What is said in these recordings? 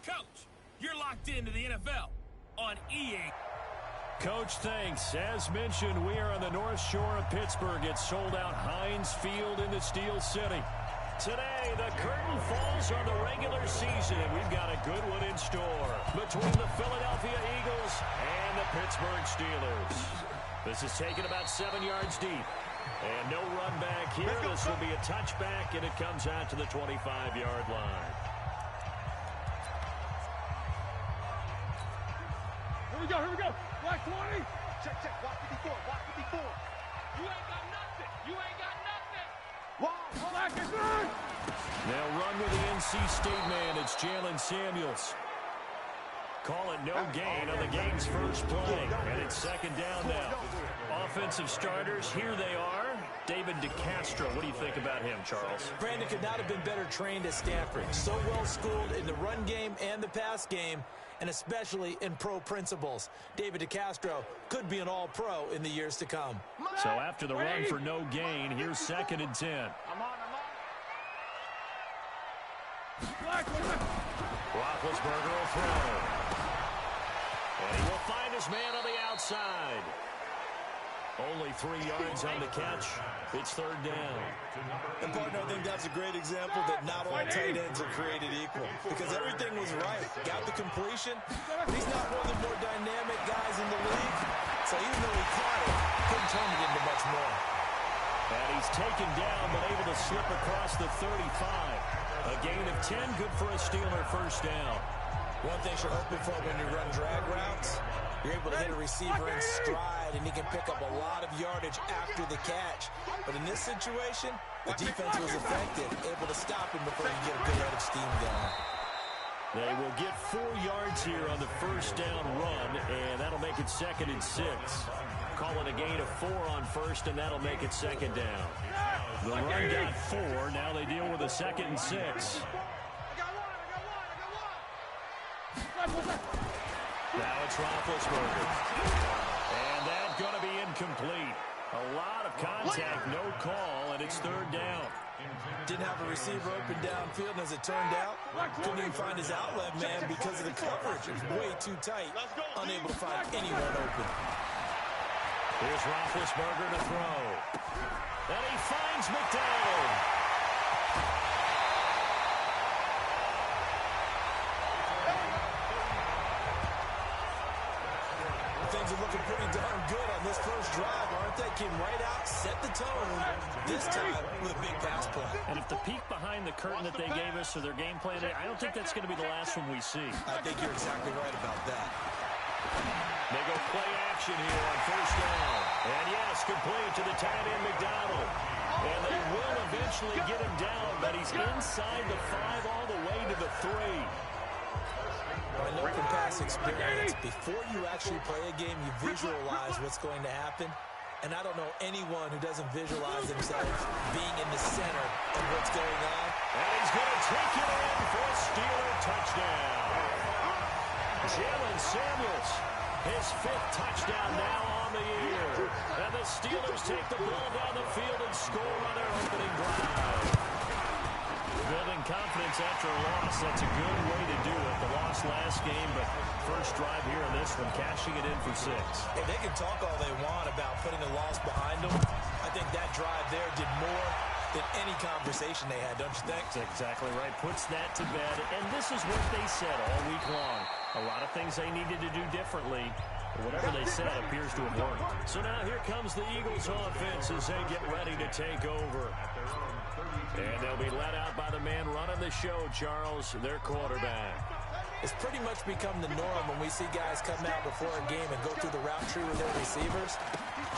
Coach, you're locked into the NFL on EA. Coach, thanks. As mentioned, we are on the North Shore of Pittsburgh. It's sold out Heinz Field in the Steel City. Today, the curtain falls on the regular season. We've got a good one in store between the Philadelphia Eagles and the Pittsburgh Steelers. This is taken about 7 yards deep. And no run back here. This will be a touchback, and it comes out to the 25-yard line. Here we go. Black 20. Check. Block 54. You ain't got nothing. Wow. Black is good. They'll run with the NC State man. It's Jalen Samuels. Call it no gain on the game's first play. And it's second down now. Offensive starters, here they are. David DeCastro, what do you think about him, Charles? Brandon could not have been better trained at Stanford. So well schooled in the run game and the pass game, and especially in pro principles. David DeCastro could be an all-pro in the years to come. So after the run for no gain, here's 2nd and 10. I'm on. Roethlisberger will throw. And he will find his man on the outside. Only 3 yards on the catch. It's 3rd down. And, partner, I think that's a great example that not all tight ends are created equal. Because everything was right. Got the completion. He's not one of the more dynamic guys in the league. So even though he caught it, couldn't turn it into much more. And he's taken down, but able to slip across the 35. A gain of 10, good for a Steeler first down. One thing you're hoping for when you run drag routes, you're able to hit a receiver in stride, and he can pick up a lot of yardage after the catch. But in this situation, the defense was effective, able to stop him before he get a good head of steam going. They will get 4 yards here on the first down run, and that'll make it 2nd and 6. Calling a gain of 4 on first, and that'll make it 2nd down. The run got 4. Now they deal with a 2nd and 6. Now it's Roethlisberger. And that's going to be incomplete. A lot of contact, no call, and it's 3rd down. Didn't have a receiver open downfield, and as it turned out, couldn't even find his outlet man because of the coverage. It was way too tight, unable to find anyone open. Here's Roethlisberger to throw. And he finds McDonald. Things are looking pretty darn good on this first drive, aren't they? Came right out, set the tone, this time with a big pass play. And if the peek behind the curtain that they gave us or their game plan, I don't think that's going to be the last one we see. I think you're exactly right about that. They go play action here on first down. And yes, complete to the tight end McDonald. And they will eventually get him down, but he's inside the 5 all the way to the 3. I know from past experience, before you actually play a game, you visualize what's going to happen. And I don't know anyone who doesn't visualize themselves being in the center of what's going on. And he's going to take it in for a Steeler touchdown. Jalen Samuels, his 5th touchdown now on the year. And the Steelers take the ball down the field and score on their opening drive. Building confidence after a loss, that's a good way to do it. The loss last game, but first drive here in this one, cashing it in for 6. Hey, they can talk all they want about putting a loss behind them. I think that drive there did more than any conversation they had, don't you think? That's exactly right. Puts that to bed. And this is what they said all week long. A lot of things they needed to do differently. Whatever they said appears to have worked. So now here comes the Eagles offense as they get ready to take over. And they'll be let out by the man running the show, Charles, their quarterback. It's pretty much become the norm when we see guys come out before a game and go through the route tree with their receivers.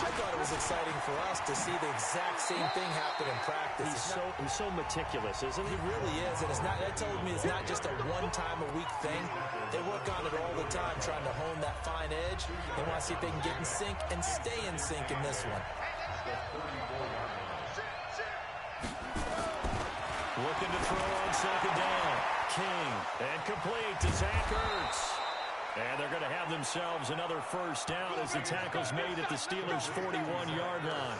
I thought it was exciting for us to see the exact same thing happen in practice. He's so meticulous, isn't he? He really is, and that tells me it's not just a one-time-a-week thing. They work on it all the time, trying to hone that fine edge. They want to see if they can get in sync and stay in sync in this one. Looking to throw on second down. King, and complete to Zach Ertz. And they're going to have themselves another first down as the tackle's made at the Steelers' 41-yard line.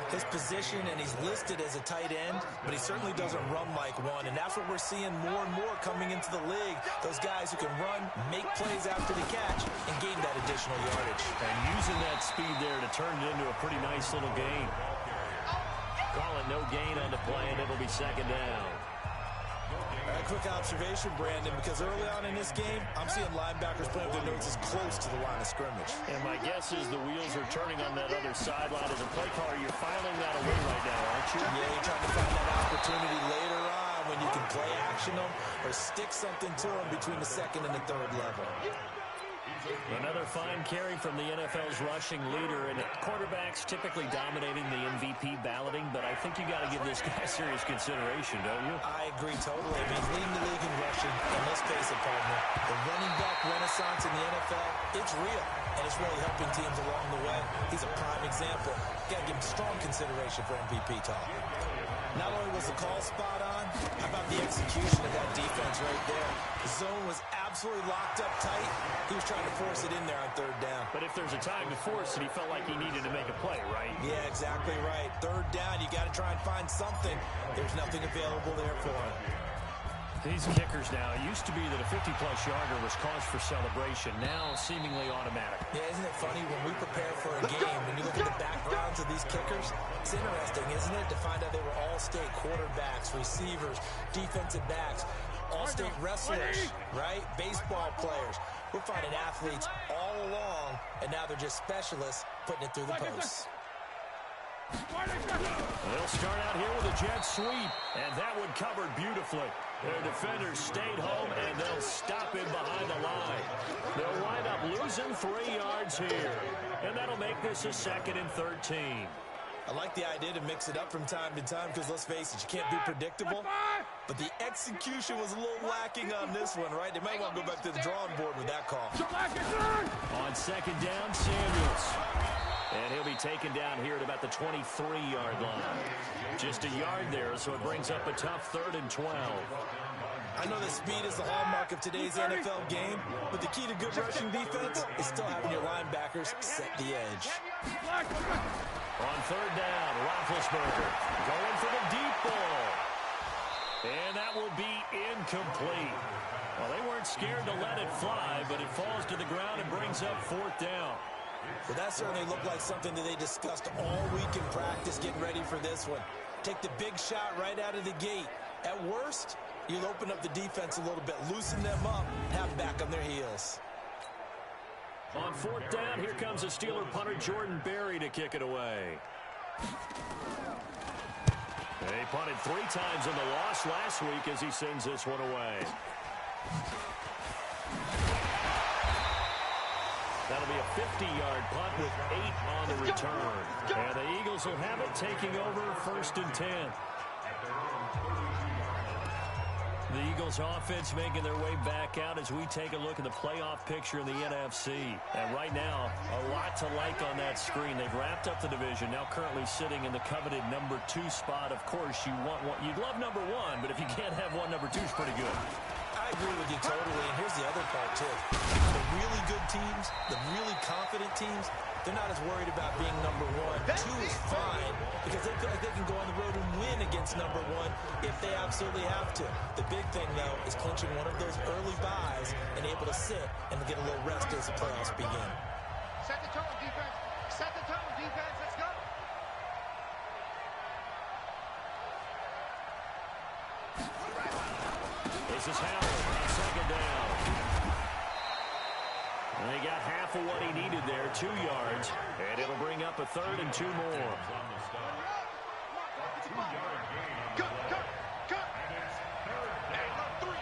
His position, and he's listed as a tight end, but he certainly doesn't run like one, and that's what we're seeing more and more coming into the league. Those guys who can run, make plays after the catch, and gain that additional yardage. And using that speed there to turn it into a pretty nice little gain. Call it no gain on the play, and it'll be second down. A quick observation, Brandon, because early on in this game, I'm seeing linebackers playing with their noses close to the line of scrimmage. And my guess is the wheels are turning on that other sideline. As a play caller, you're filing that away right now, aren't you? Yeah, you're trying to find that opportunity later on when you can play action them or stick something to them between the second and the third level. Another fine carry from the NFL's rushing leader, and quarterbacks typically dominating the MVP balloting, but I think you got to give this guy serious consideration, don't you? I agree totally. I mean, he's leading the league in rushing, and let's face it, partner, the running back renaissance in the NFL, it's real, and it's really helping teams along the way. He's a prime example. Got to give him strong consideration for MVP talk. Not only was the call spot on, how about the execution of that defense right there? The zone was absolutely locked up tight. He was trying to force it in there on third down. But if there's a time to force it, he felt like he needed to make a play, right? Yeah, exactly right. Third down, you got to try and find something. There's nothing available there for him. These kickers now, it used to be that a 50-plus yarder was cause for celebration. Now, seemingly automatic. Yeah, isn't it funny when we prepare for a game, when you look at the backgrounds of these kickers, it's interesting, isn't it, to find out they were all-state quarterbacks, receivers, defensive backs, all-state wrestlers, right? Baseball players. We're finding athletes all along, and now they're just specialists putting it through the posts. They'll start out here with a jet sweep, and that one covered beautifully. Their defenders stayed home, and they'll stop him behind the line. They'll wind up losing 3 yards here, and that'll make this a 2nd and 13. I like the idea to mix it up from time to time because, let's face it, you can't be predictable. But the execution was a little lacking on this one, right? They might want to go back to the drawing board with that call. On 2nd down, Samuels. And he'll be taken down here at about the 23-yard line. Just a yard there, so it brings up a tough 3rd and 12. I know that speed is the hallmark of today's NFL game, but the key to good rushing defense is still having your linebackers set the edge. On 3rd down, Roethlisberger going for the deep ball. And that will be incomplete. Well, they weren't scared to let it fly, but it falls to the ground and brings up 4th down. Well, that certainly looked like something that they discussed all week in practice getting ready for this one. Take the big shot right out of the gate. At worst, you'll open up the defense a little bit, loosen them up, have them back on their heels. On 4th down, here comes a Steeler punter, Jordan Berry, to kick it away. They punted 3 times in the loss last week as he sends this one away. That'll be a 50-yard punt with 8 on the return. And the Eagles will have it, taking over 1st and 10. The Eagles offense making their way back out as we take a look at the playoff picture in the NFC. And right now, a lot to like on that screen. They've wrapped up the division, now currently sitting in the coveted number 2 spot. Of course, you'd love number 1, but if you can't have one, number 2 is pretty good. I agree with you totally, and here's the other part, too. The really good teams, the really confident teams, they're not as worried about being number 1. 2 is fine, because they feel like they can go on the road and win against number 1 if they absolutely have to. The big thing, though, is clinching one of those early buys and able to sit and get a little rest as the playoffs begin. Set the tone, defense. Set the tone, defense. Let's go. This is Howard on 2nd down. And they got half of what he needed there, 2 yards. And it'll bring up a 3rd and 2 more. Cut. Hey, alert 3.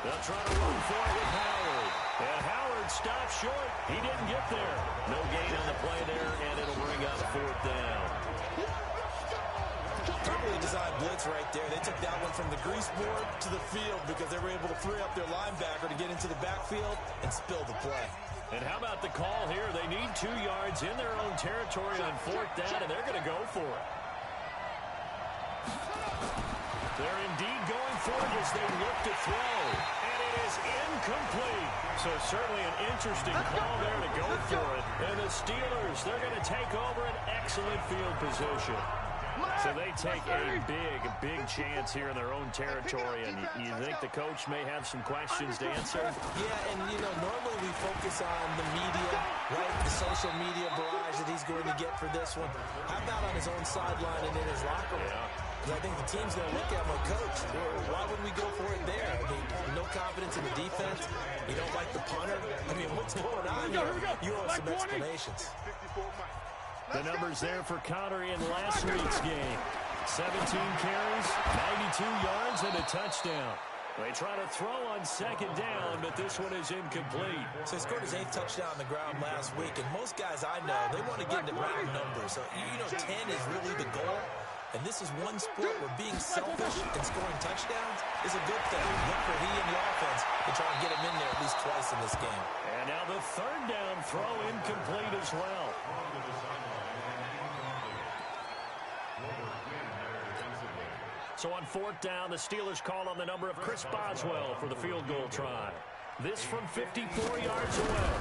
They'll try to run for it with Howard. And Howard stopped short. He didn't get there. No gain on the play there, and it'll bring up 4th down. Perfectly designed blitz right there. They took that one from the grease board to the field because they were able to free up their linebacker to get into the backfield and spill the play. And how about the call here? They need 2 yards in their own territory on 4th down, and they're going to go for it. They're indeed going for it as they look to throw. And it is incomplete. So certainly an interesting call there to go for it. And the Steelers, they're going to take over an excellent field position. So they take a big chance here in their own territory. And you think the coach may have some questions to answer? Yeah, and, normally we focus on the media, right, the social media barrage that he's going to get for this one. How about on his own sideline and in his locker room? Because I think the team's going to look at him like, Coach, why would we go for it there? I mean, no confidence in the defense. You don't like the punter. I mean, what's going on here? You owe us some explanations. The numbers there for Connery in last week's game. 17 carries, 92 yards, and a touchdown. They try to throw on second down, but this one is incomplete. So he scored his 8th touchdown on the ground last week, and most guys I know, they want to get into round numbers. So, 10 is really the goal. And this is one sport where being selfish and scoring touchdowns is a good thing. Look for he and the offense to try and get him in there at least twice in this game. And now the third down throw incomplete as well. So on fourth down, the Steelers call on the number of Chris Boswell for the field goal try. This from 54 yards away.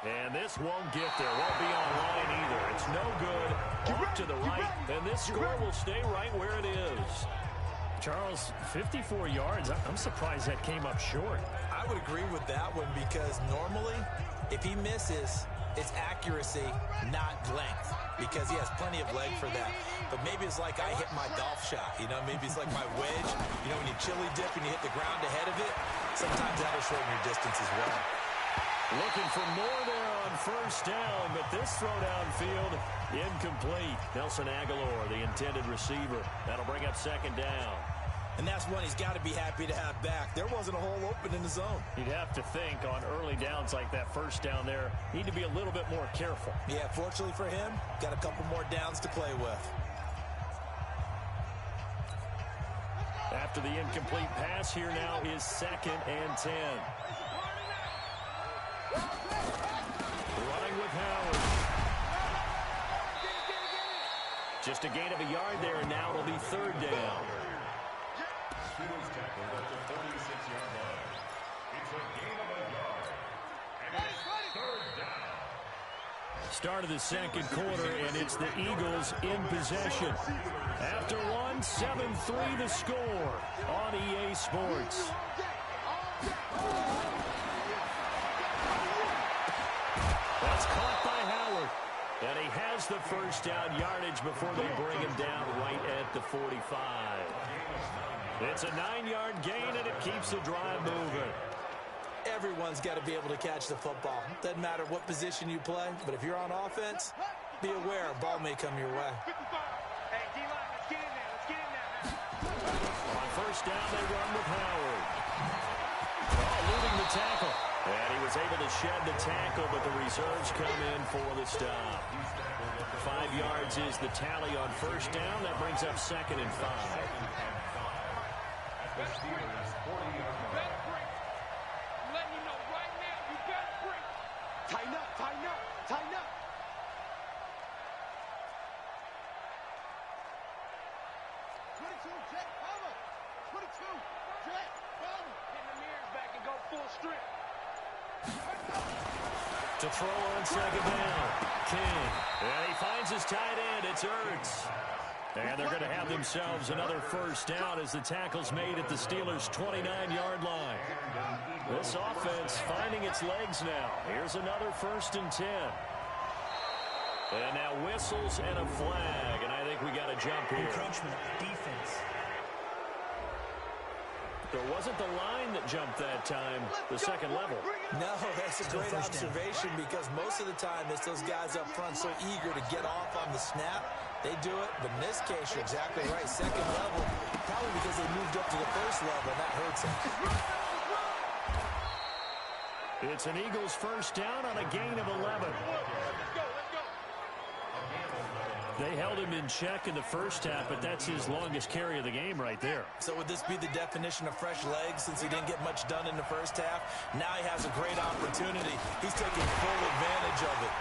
And this won't get there. Won't be on line either. It's no good. Off to the right. And this score will stay right where it is. Charles, 54 yards. I'm surprised that came up short. I would agree with that one because normally, if he misses, it's accuracy, not length, because he has plenty of leg for that. But maybe it's like I hit my golf shot, maybe it's like my wedge. When you chili dip and you hit the ground ahead of it, sometimes that'll shorten your distance as well. Looking for more there on first down, but this throw downfield, incomplete. Nelson Aguilar, the intended receiver. That'll bring up second down. And that's one he's got to be happy to have back. There wasn't a hole open in the zone. You'd have to think on early downs like that first down there, need to be a little bit more careful. Yeah, fortunately for him, got a couple more downs to play with. After the incomplete pass, here now is 2nd and 10. Running with Howard. Just a gain of a yard there, and now it'll be third down. Start of the second quarter, and it's the Eagles in possession. After one, 7-3 the score on EA Sports. That's caught by Howard. And he has the first down yardage before they bring him down right at the 45. It's a 9-yard gain, and it keeps the drive moving. Everyone's got to be able to catch the football. Doesn't matter what position you play, but if you're on offense, be aware a ball may come your way. Hey, D-line, let's get in there. Let's get in there. On first down, they run with Howard. Eluding the tackle. And he was able to shed the tackle, but the reserves come in for the stop. 5 yards is the tally on first down. That brings up 2nd and 5. Tighten up, tighten up, tighten up. 22, jet, cover. 22, jet, cover. Get the mirrors back and go full strength. To throw on second down, King. And he finds his tight end. It's Ertz. And they're going to have themselves another first down as the tackle's made at the Steelers' 29-yard line. This offense finding its legs now. Here's another 1st and 10. And now whistles and a flag. And I think we got a jump here. Encroachment, defense. There wasn't the line that jumped that time, the second level. No, that's a great observation because most of the time it's those guys up front so eager to get off on the snap. They do it, but in this case, you're exactly right. Second level, probably because they moved up to the first level, and that hurts them. It's an Eagles first down on a gain of 11. They held him in check in the first half, but that's his longest carry of the game right there. So would this be the definition of fresh legs since he didn't get much done in the first half? Now he has a great opportunity. He's taking full advantage of it.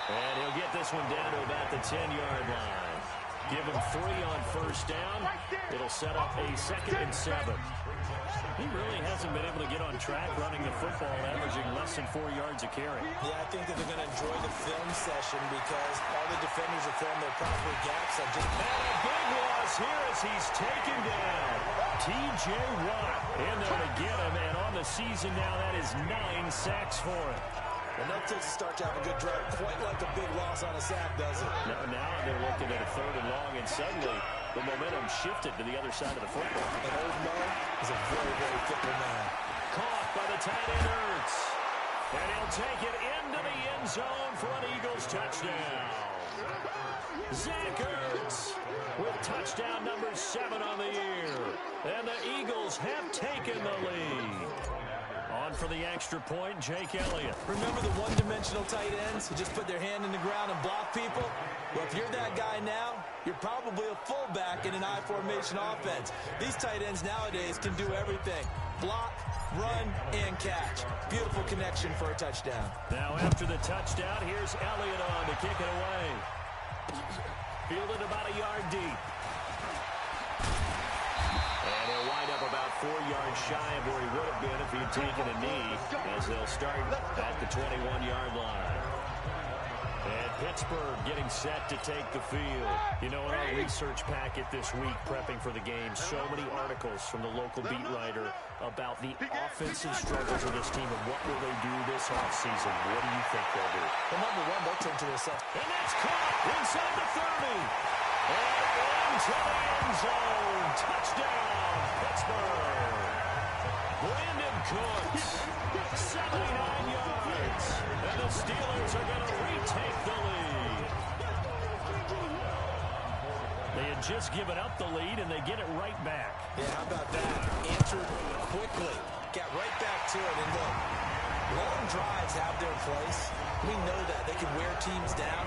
And he'll get this one down to about the 10-yard line. Give him 3 on first down. It'll set up a 2nd and 7. He really hasn't been able to get the track running the football and averaging less than 4 yards a carry. Yeah, I think that they're going to enjoy the film session because all the defenders are filling their proper gaps. And a big loss here as he's taken down. T.J. Watt in there to get him, and on the season now, that is 9 sacks for him. And that takes a start to have a good drive, quite like a big loss on a sack, does it? Now they're looking at a 3rd and long, and suddenly the momentum shifted to the other side of the football. And Old Mo is a very, very fickle man. Caught by the tight end, Ertz. And he'll take it into the end zone for an Eagles touchdown. Zach Ertz with touchdown number 7 on the year. And the Eagles have taken the lead. On for the extra point, Jake Elliott. Remember the one-dimensional tight ends who just put their hand in the ground and block people? Well, if you're that guy now, you're probably a fullback in an I-formation offense. These tight ends nowadays can do everything. Block, run, and catch. Beautiful connection for a touchdown. Now after the touchdown, here's Elliott on to kick it away. Fielded about a yard deep. And he'll wind up about 4 yards shy of where he would have been if he'd taken a knee, as they'll start at the 21-yard line. And Pittsburgh getting set to take the field. You know, in our research packet this week, prepping for the game, so many articles from the local beat writer about the offensive struggles of this team and what will they do this offseason. What do you think they'll do? Well, number one, they'll turn to their set. And that's caught inside the 30. And into the end zone. Touchdown, Pittsburgh. Brandon Cooks, 79 yards. And the Steelers are going to retake the lead. They had just given up the lead, and they get it right back. Yeah, how about that? Answered quickly. Got right back to it. And look, long drives have their place. We know that. They can wear teams down.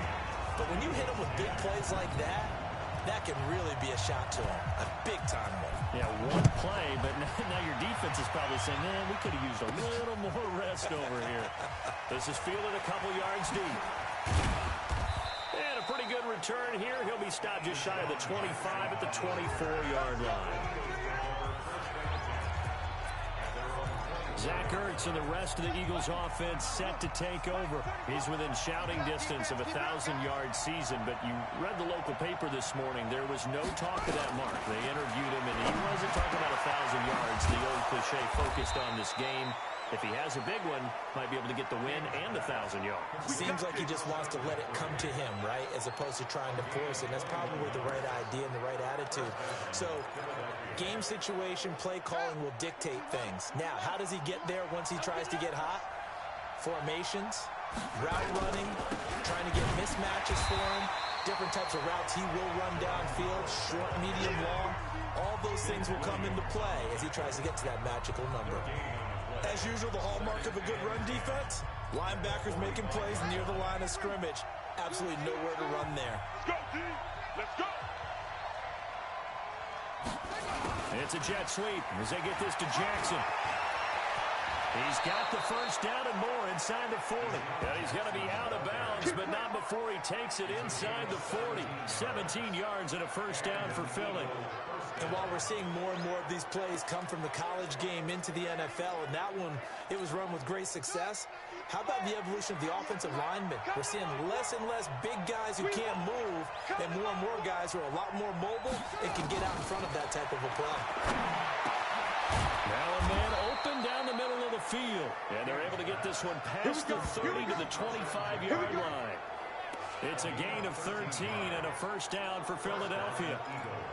But when you hit them with big plays like that, that can really be a shot to them. A big-time one. Yeah, one play, but now your defense is probably saying, man, we could have used a little more rest over here. This is fielded a couple yards deep. And a pretty good return here. He'll be stopped just shy of the 25 at the 24-yard line. Zach Ertz and the rest of the Eagles offense set to take over. He's within shouting distance of a 1,000-yard season, but you read the local paper this morning. There was no talk of that mark. They interviewed him, and he wasn't talking about 1,000 yards. The old cliche focused on this game. If he has a big one, might be able to get the win and 1,000 yards. Seems like he just wants to let it come to him, right, as opposed to trying to force it. That's probably the right idea and the right attitude. So, game situation, play calling will dictate things. Now, how does he get there once he tries to get hot? Formations, route running, trying to get mismatches for him, different types of routes he will run downfield, short, medium, long. All those things will come into play as he tries to get to that magical number. As usual, the hallmark of a good run defense, linebackers making plays near the line of scrimmage. Absolutely nowhere to run there. Let's go, D. Let's go. It's a jet sweep as they get this to Jackson. He's got the first down and more inside the 40. And he's going to be out of bounds, but not before he takes it inside the 40. 17 yards and a first down for Philly. And while we're seeing more and more of these plays come from the college game into the NFL, and that one, it was run with great success, how about the evolution of the offensive linemen? We're seeing less and less big guys who can't move, and more guys who are a lot more mobile and can get out in front of that type of a play. Now a man open down the middle of the field, and they're able to get this one past the 30 to the 25-yard line. It's a gain of 13 and a first down for Philadelphia.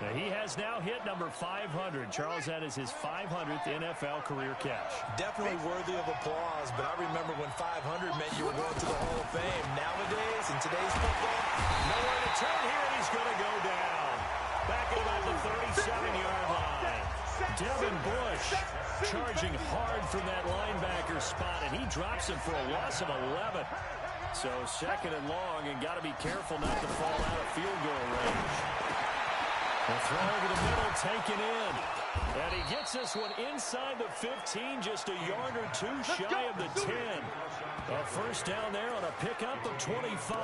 Now he has now hit number 500. Charles, that is his 500th NFL career catch. Definitely worthy of applause, but I remember when 500 meant you were going to the Hall of Fame. Nowadays, in today's football, nowhere to turn here, and he's going to go down. Back at about the 37-yard line. Devin Bush charging hard from that linebacker spot, and he drops him for a loss of 11. So second and long, and got to be careful not to fall out of field goal range. The throw over the middle, taken in. And he gets this one inside the 15, just a yard or two shy of the 10. A first down there on a pickup of 25.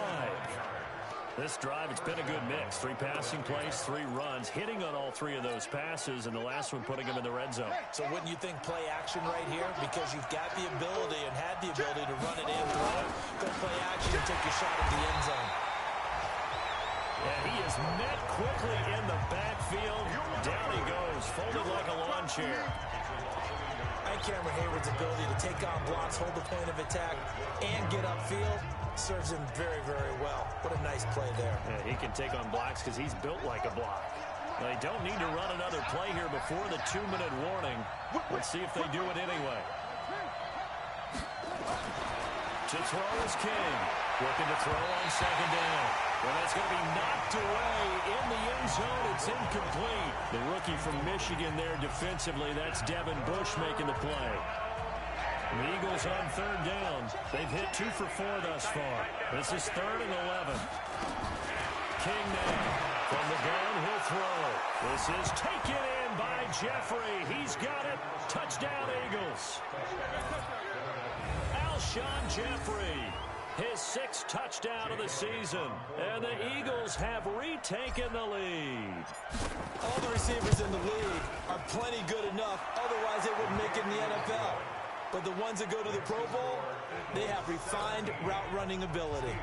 This drive, it's been a good mix. 3 passing plays, 3 runs, hitting on all 3 of those passes, and the last one putting him in the red zone. So wouldn't you think play action right here? Because you've got the ability and had the ability to run it and throw it. Go play action and take your shot at the end zone. And he is met quickly in the backfield. Down he goes, folded like a lawn chair. And Cameron Hayward's ability to take on blocks, hold the point of attack, and get upfield serves him very, very well. What a nice play there. Yeah, he can take on blocks because he's built like a block. They don't need to run another play here before the 2-minute warning. Let's see if they do it anyway. To throw is King. Looking to throw on 2nd down. Well, that's going to be knocked away in the end zone. It's incomplete. The rookie from Michigan there defensively. That's Devin Bush making the play. The Eagles on 3rd down. They've hit 2 for 4 thus far. This is 3rd and 11. King now from the gun. He'll throw. This is taken in by Jeffrey. He's got it. Touchdown, Eagles. Alshon Jeffrey, his 6th touchdown of the season. And the Eagles have retaken the lead. All the receivers in the league are plenty good enough. Otherwise, they wouldn't make it in the NFL. But the ones that go to the Pro Bowl, they have refined route running ability.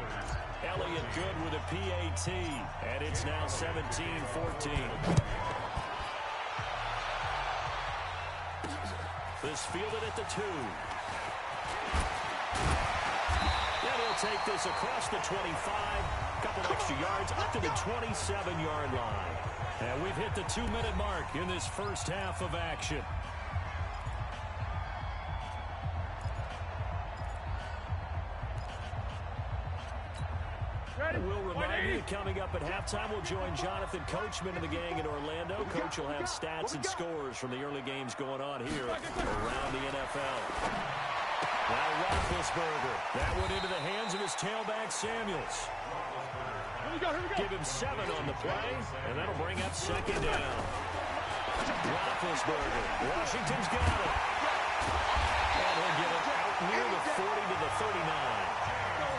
Elliott good with a PAT, and it's now 17-14. This fielded at the 2. And he'll take this across the 25, couple extra yards up to the 27-yard line. And we've hit the 2-minute mark in this first half of action. We'll remind you that coming up at halftime, we'll join Jonathan Coachman and the gang in Orlando. Coach will have stats and scores from the early games going on here around the NFL. Now Roethlisberger. That one into the hands of his tailback, Samuels. Give him 7 on the play, and that'll bring up 2nd down. Roethlisberger. Washington's got it. And he'll get it out near the 40 to the 39.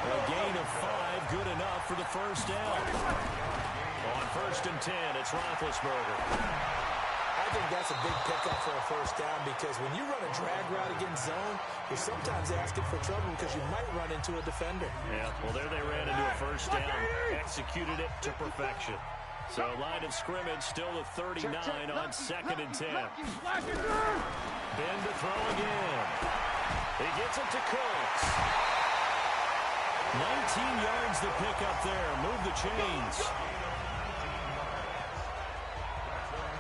A gain of 5, good enough for the first down. On 1st and 10, it's Roethlisberger. I think that's a big pickup for a first down because when you run a drag route against zone, you're sometimes asking for trouble because you might run into a defender. Yeah, well, there they ran into a first down, executed it to perfection. So line of scrimmage still the 39 on 2nd and 10. Ben to throw again. He gets it to Cooks. 19 yards to pick up there. Move the chains.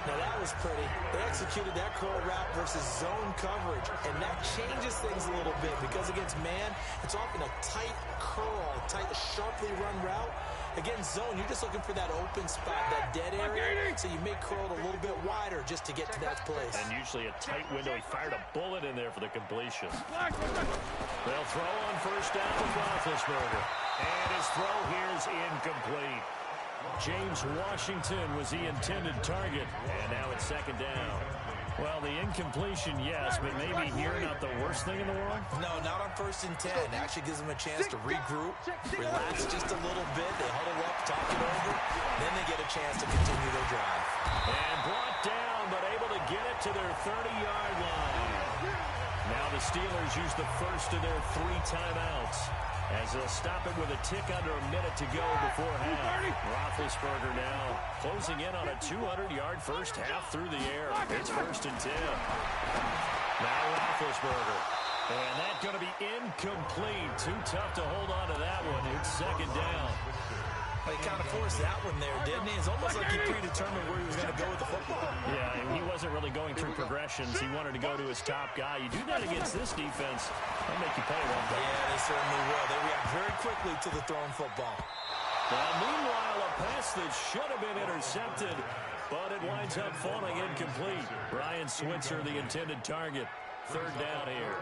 Now that was pretty. They executed that curl route versus zone coverage, and that changes things a little bit because against man, it's often a tight curl, tight, sharply run route. Against zone, you're just looking for that open spot, that dead area, so you may curl it a little bit wider just to get to that place. And usually a tight window. He fired a bullet in there for the completion. They'll throw on 1st down with Roethlisberger. And his throw here is incomplete. James Washington was the intended target. And now it's 2nd down. Well, the incompletion, yes, but maybe here not the worst thing in the world? No, not on 1st and 10. Actually gives them a chance to regroup, relax just a little bit. They huddle up, talk it over. Then they get a chance to continue their drive. And brought down, but able to get it to their 30-yard line. Now the Steelers use the first of their 3 timeouts as they'll stop it with a tick under a minute to go before half. Roethlisberger now closing in on a 200-yard first half through the air. It's 1st and 10. Now Roethlisberger. And that's going to be incomplete. Too tough to hold on to that one. It's 2nd down. He kind of forced that one there, didn't he? It's almost like he predetermined where he was going to go with the football. Yeah, and he wasn't really going through progressions. He wanted to go to his top guy. You do that against this defense, they'll make you pay one day. Yeah, they certainly will. They react very quickly to the thrown football. Well, meanwhile, a pass that should have been intercepted, but it winds up falling incomplete. Brian Switzer, the intended target. 3rd down here.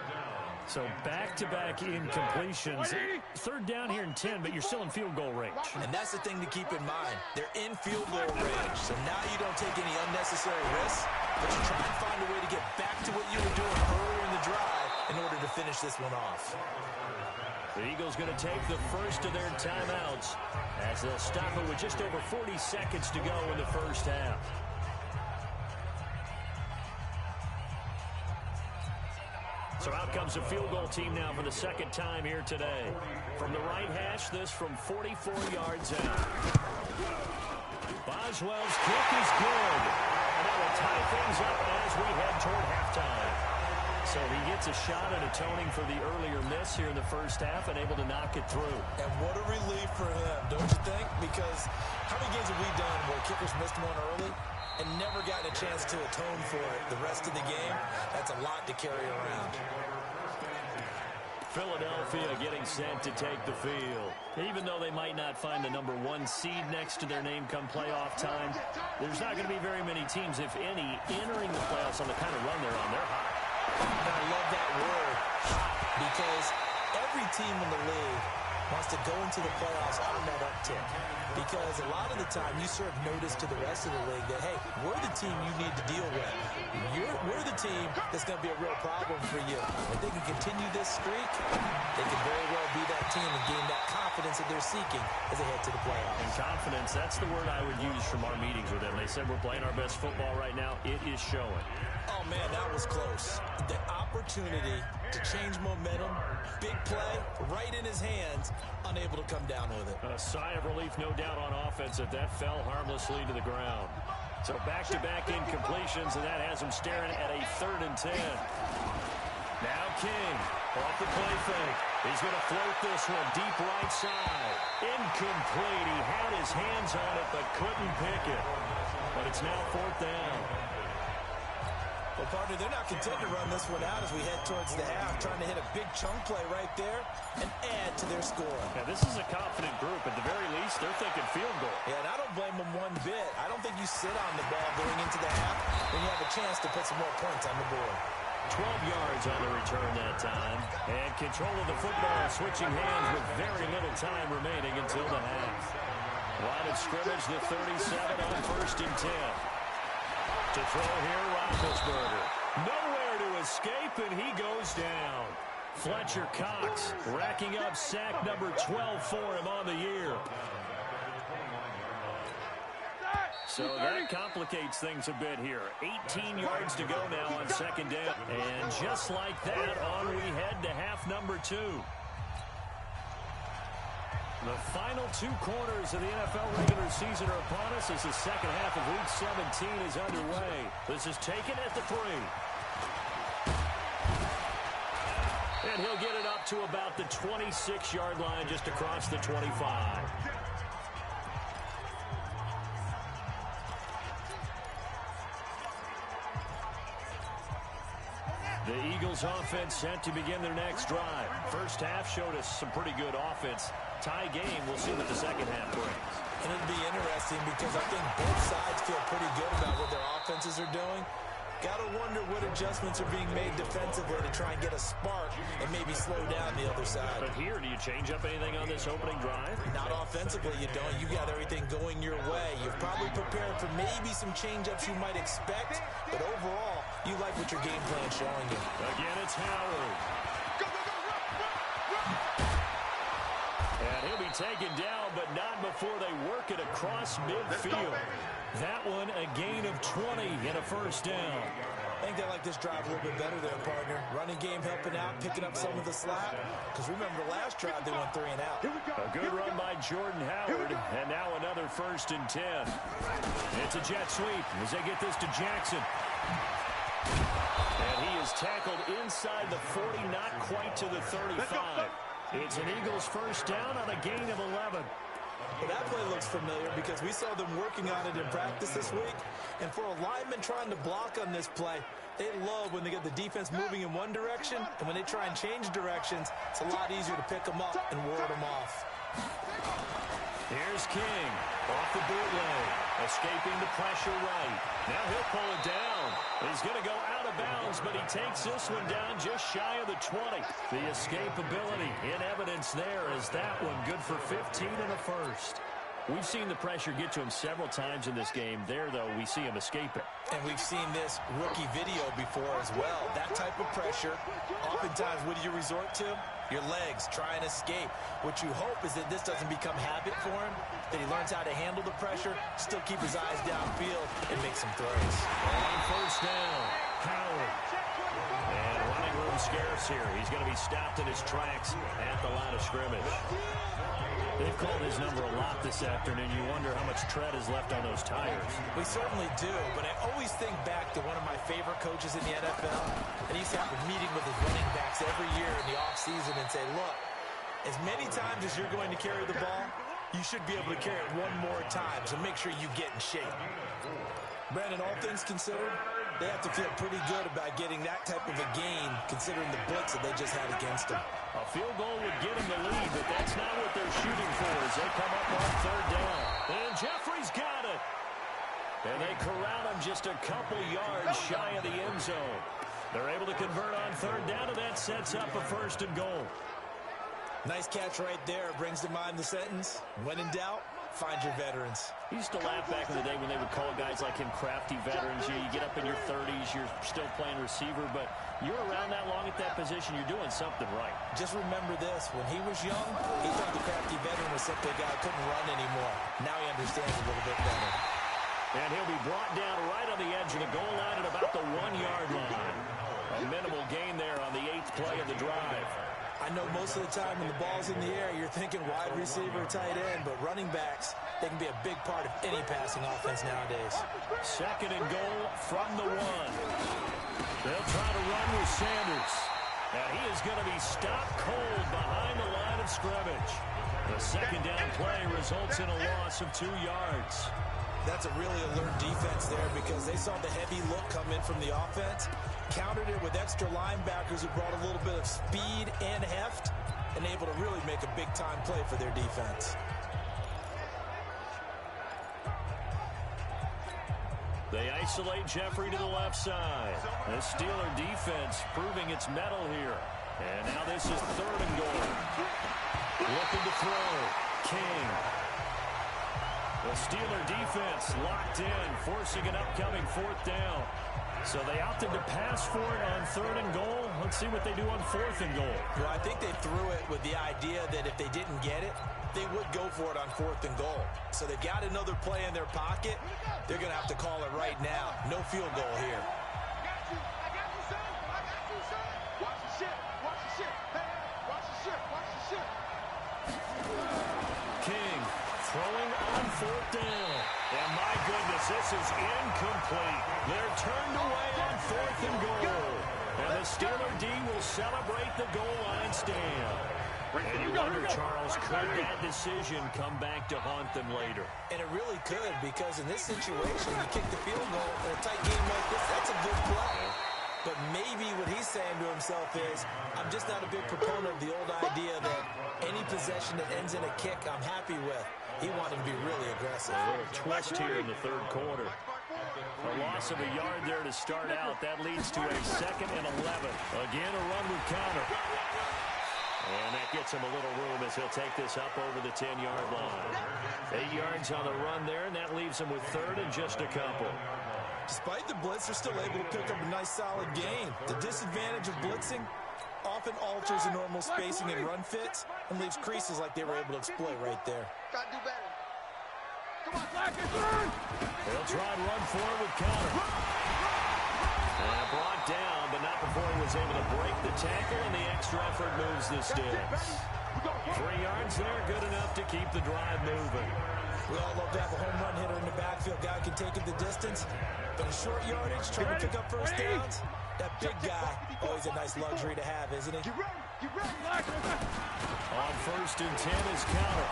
So back-to-back incompletions. 3rd down here in 10, but you're still in field goal range. And that's the thing to keep in mind. They're in field goal range, so now you don't take any unnecessary risks, but you try and find a way to get back to what you were doing earlier in the drive in order to finish this one off. The Eagles going to take the first of their timeouts as they'll stop it with just over 40 seconds to go in the first half. So out comes a field goal team now for the second time here today. From the right hash, this from 44 yards out. Boswell's kick is good. And that will tie things up as we head toward halftime. So he gets a shot at atoning for the earlier miss here in the first half and able to knock it through. And what a relief for him, don't you think? Because how many games have we done where kickers missed one early and never gotten a chance to atone for it the rest of the game? That's a lot to carry around. Philadelphia getting set to take the field. Even though they might not find the number 1 seed next to their name come playoff time, there's not going to be very many teams, if any, entering the playoffs on the kind of run they're on. They're hot. And I love that word, hot, because every team in the league wants to go into the playoffs on that uptick. Because a lot of the time you serve notice to the rest of the league that, hey, we're the team you need to deal with. We're the team that's going to be a real problem for you. If they can continue this streak, they can very well be that team and gain that confidence that they're seeking as they head to the playoffs. And confidence, that's the word I would use from our meetings with them. They said we're playing our best football right now. It is showing. Oh, man, that was close. The opportunity to change momentum, big play, right in his hands, unable to come down with it. A sigh of relief, no doubt, on offense that fell harmlessly to the ground. So back-to-back incompletions, and that has him staring at a 3rd and 10. Now King, off the play fake. He's going to float this one deep right side. Incomplete. He had his hands on it, but couldn't pick it. But it's now 4th down. Well, partner, they're not content to run this one out as we head towards the half, trying to hit a big chunk play right there and add to their score. Yeah, this is a confident group. At the very least, they're thinking field goal. Yeah, and I don't blame them one bit. I don't think you sit on the ball going into the half when you have a chance to put some more points on the board. 12 yards on the return that time. And control of the football switching hands with very little time remaining until the half. Line of scrimmage, the 37 on 1st and 10. To throw here, Roethlisberger. Nowhere to escape, and he goes down. Fletcher Cox racking up sack number 12 for him on the year. So that complicates things a bit here. 18 yards to go now on 2nd down. And just like that, on we head to half number 2. The final 2 quarters of the NFL regular season are upon us as the second half of Week 17 is underway. This is taken at the 3. And he'll get it up to about the 26-yard line just across the 25. The Eagles offense set to begin their next drive. First half showed us some pretty good offense. Tie game, we'll see what the second half brings. And it'll be interesting because I think both sides feel pretty good about what their offenses are doing. Got to wonder what adjustments are being made defensively to try and get a spark and maybe slow down the other side. But here, do you change up anything on this opening drive? Not offensively, you don't. You got everything going your way. You've probably prepared for maybe some change-ups you might expect, but overall, you like what your game plan's showing you. Again, it's Howard. Go, go, go, run. And he'll be taken down, but not before they work it across midfield. That one, a gain of 20 and a first down. I think they like this drive a little bit better there, partner. Running game helping out, picking up some of the slack. Because remember, the last drive, they went 3 and out. A good run by Jordan Howard, and now another 1st and 10. It's a jet sweep as they get this to Jackson. And he is tackled inside the 40, not quite to the 35. It's an Eagles first down on a gain of 11. Well, that play looks familiar because we saw them working on it in practice this week. And for a lineman trying to block on this play, they love when they get the defense moving in one direction. And when they try and change directions, it's a lot easier to pick them up and ward them off. Here's King off the bootleg, escaping the pressure right. Now he'll pull it down. He's going to go out of bounds, but he takes this one down just shy of the 20. The escapability in evidence there is that one good for 15 and a first. We've seen the pressure get to him several times in this game. There, though, we see him escape it. And we've seen this rookie video before as well. That type of pressure, oftentimes, what do you resort to? Your legs, try and escape. What you hope is that this doesn't become habit for him, that he learns how to handle the pressure, still keep his eyes downfield, and make some throws. On first down, Howard. And running room scarce here. He's going to be stopped in his tracks at the line of scrimmage. They've called his number a lot this afternoon. You wonder how much tread is left on those tires. We certainly do, but I always think back to one of my favorite coaches in the NFL, and he's had a meeting with his running backs every year in the offseason and say, look, as many times as you're going to carry the ball, you should be able to carry it one more time, so make sure you get in shape. Brandon, all things considered, they have to feel pretty good about getting that type of a gain, considering the blitz that they just had against them. A field goal would get him the lead, but that's not what they're shooting for as they come up on third down. And Jeffrey's got it. And they corral him just a couple yards shy of the end zone. They're able to convert on third down, and that sets up a first and goal. Nice catch right there. Brings to mind the sentence, when in doubt, find your veterans. He used to laugh back in the day when they would call guys like him crafty veterans. You get up in your 30s, you're still playing receiver, but you're around that long at that position, you're doing something right. Just remember this, when he was young, he thought the crafty veteran was simply a guy who couldn't run anymore. Now he understands a little bit better. And he'll be brought down right on the edge of the goal line at about the 1-yard line. A minimal gain there on the 8th play of the drive. I know most of the time when the ball's in the air, you're thinking wide receiver, tight end, but running backs, they can be a big part of any passing offense nowadays. Second and goal from the 1. They'll try to run with Sanders. And he is going to be stopped cold behind the line of scrimmage. The second down play results in a loss of 2 yards. That's a really alert defense there because they saw the heavy look come in from the offense, countered it with extra linebackers who brought a little bit of speed and heft, and able to really make a big-time play for their defense. They isolate Jeffrey to the left side. The Steeler defense proving its mettle here. And now this is third and goal. Looking to throw. King. The Steeler defense locked in, forcing an upcoming fourth down. So they opted to pass for it on third and goal. Let's see what they do on fourth and goal. Well, I think they threw it with the idea that if they didn't get it, they would go for it on fourth and goal. So they've got another play in their pocket. They're going to have to call it right now. No field goal here. I got you, son. I got you, son. Watch the ship. Watch the ship. Hey, watch the ship. Watch the ship. King throwing on fourth down. And my goodness, this is incomplete. They're turned away on fourth and goal. And the Steeler D will celebrate the goal line stand. And you wonder, Charles, could that decision come back to haunt them later? And it really could, because in this situation, you kick the field goal in a tight game like this, that's a good play. But maybe what he's saying to himself is, I'm just not a big proponent of the old idea that any possession that ends in a kick I'm happy with. He wanted to be really aggressive. A little twist here in the third quarter. A loss of a yard there to start out. That leads to a 2nd and 11. Again, a run with Connor. And that gets him a little room as he'll take this up over the 10-yard line. 8 yards on the run there, and that leaves him with third and just a couple. Despite the blitz, they're still able to pick up a nice, solid gain. The disadvantage of blitzing often alters the normal spacing and run fits and leaves creases like they were able to exploit right there. Gotta do better. Come on, Blackers. They'll try and run forward with Connor. And brought down, but not before he was able to break the tackle, and the extra effort moves the sticks. 3 yards there, good enough to keep the drive moving. We all love to have a home run hitter in the backfield. Guy can take it the distance, but in short yardage, trying to pick up first downs, that big guy, always a nice luxury to have, isn't he? Get ready, Blackers. On first and 10 is Connor.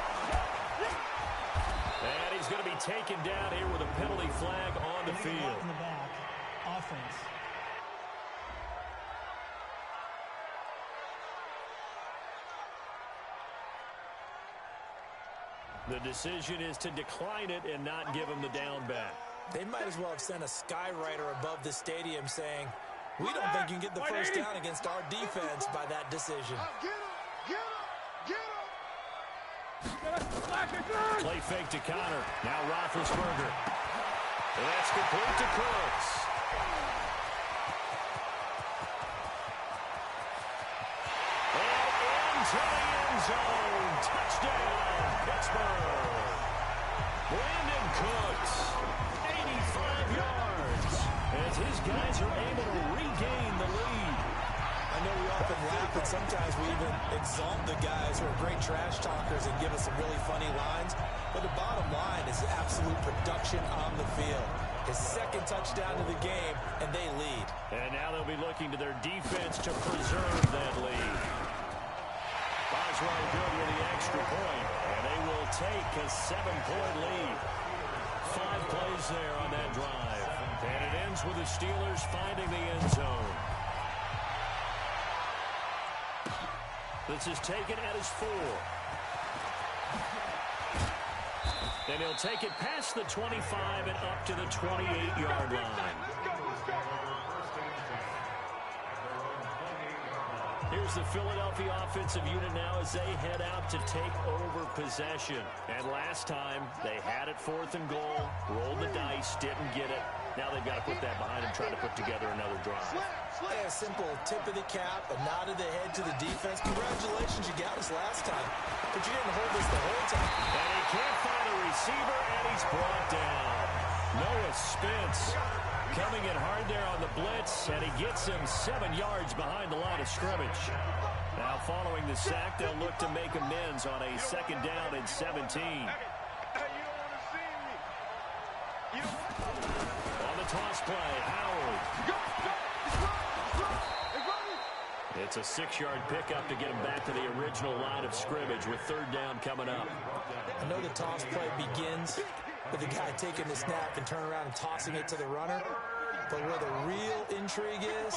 And he's going to be taken down here with a penalty flag on the field. In the back, offense. The decision is to decline it and not give him the down back. They might as well have sent a skywriter above the stadium saying, we don't think you can get the first down against our defense by that decision. Get him. Play fake to Connor. Now Roethlisberger. And that's complete to Cooks. And into the end zone. Touchdown, Pittsburgh. Brandon Cooks, 85 yards. As his guys are able to regain the lead. I know we often laugh, and sometimes we even exalt the guys who are great trash talkers and give us some really funny lines. But the bottom line is absolute production on the field. His second touchdown of the game, and they lead. And now they'll be looking to their defense to preserve that lead. Boswell good with the extra point, and they will take a 7-point lead. 5 plays there on that drive. And it ends with the Steelers finding the end zone. This is taken at his 4. And he'll take it past the 25 and up to the 28-yard line. Here's the Philadelphia offensive unit now as they head out to take over possession. And last time, they had it 4th and goal, rolled the dice, didn't get it. Now they've got to put that behind them, try to put together another drive. Yeah, a simple tip of the cap, a nod of the head to the defense. Congratulations, you got us last time. But you didn't hold us the whole time. And he can't find a receiver, and he's brought down. Noah Spence coming in hard there on the blitz, and he gets him 7 yards behind the line of scrimmage. Now following the sack, they'll look to make amends on a 2nd down and 17. On the toss play, Howard. It's a 6-yard pickup to get him back to the original line of scrimmage with 3rd down coming up. I know the toss play begins with the guy taking the snap and turn around and tossing it to the runner. But where the real intrigue is,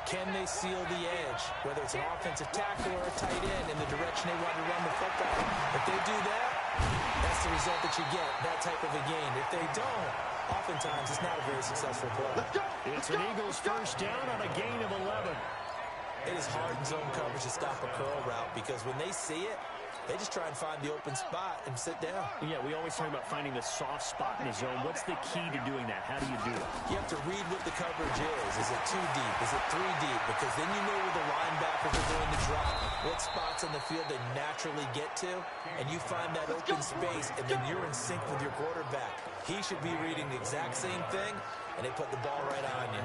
can they seal the edge? Whether it's an offensive tackle or a tight end in the direction they want to run the football. If they do that, that's the result that you get, that type of a game. If they don't, oftentimes it's not a very successful play. It's an Eagles 1st down on a gain of 11. It is hard in zone coverage to stop a curl route because when they see it, they just try and find the open spot and sit down. Yeah, we always talk about finding the soft spot in the zone. What's the key to doing that? How do you do it? You have to read what the coverage is. Is it 2 deep? Is it 3 deep? Because then you know where the linebackers are going to drop, what spots on the field they naturally get to, and you find that open space, and then you're in sync with your quarterback. He should be reading the exact same thing, and they put the ball right on you.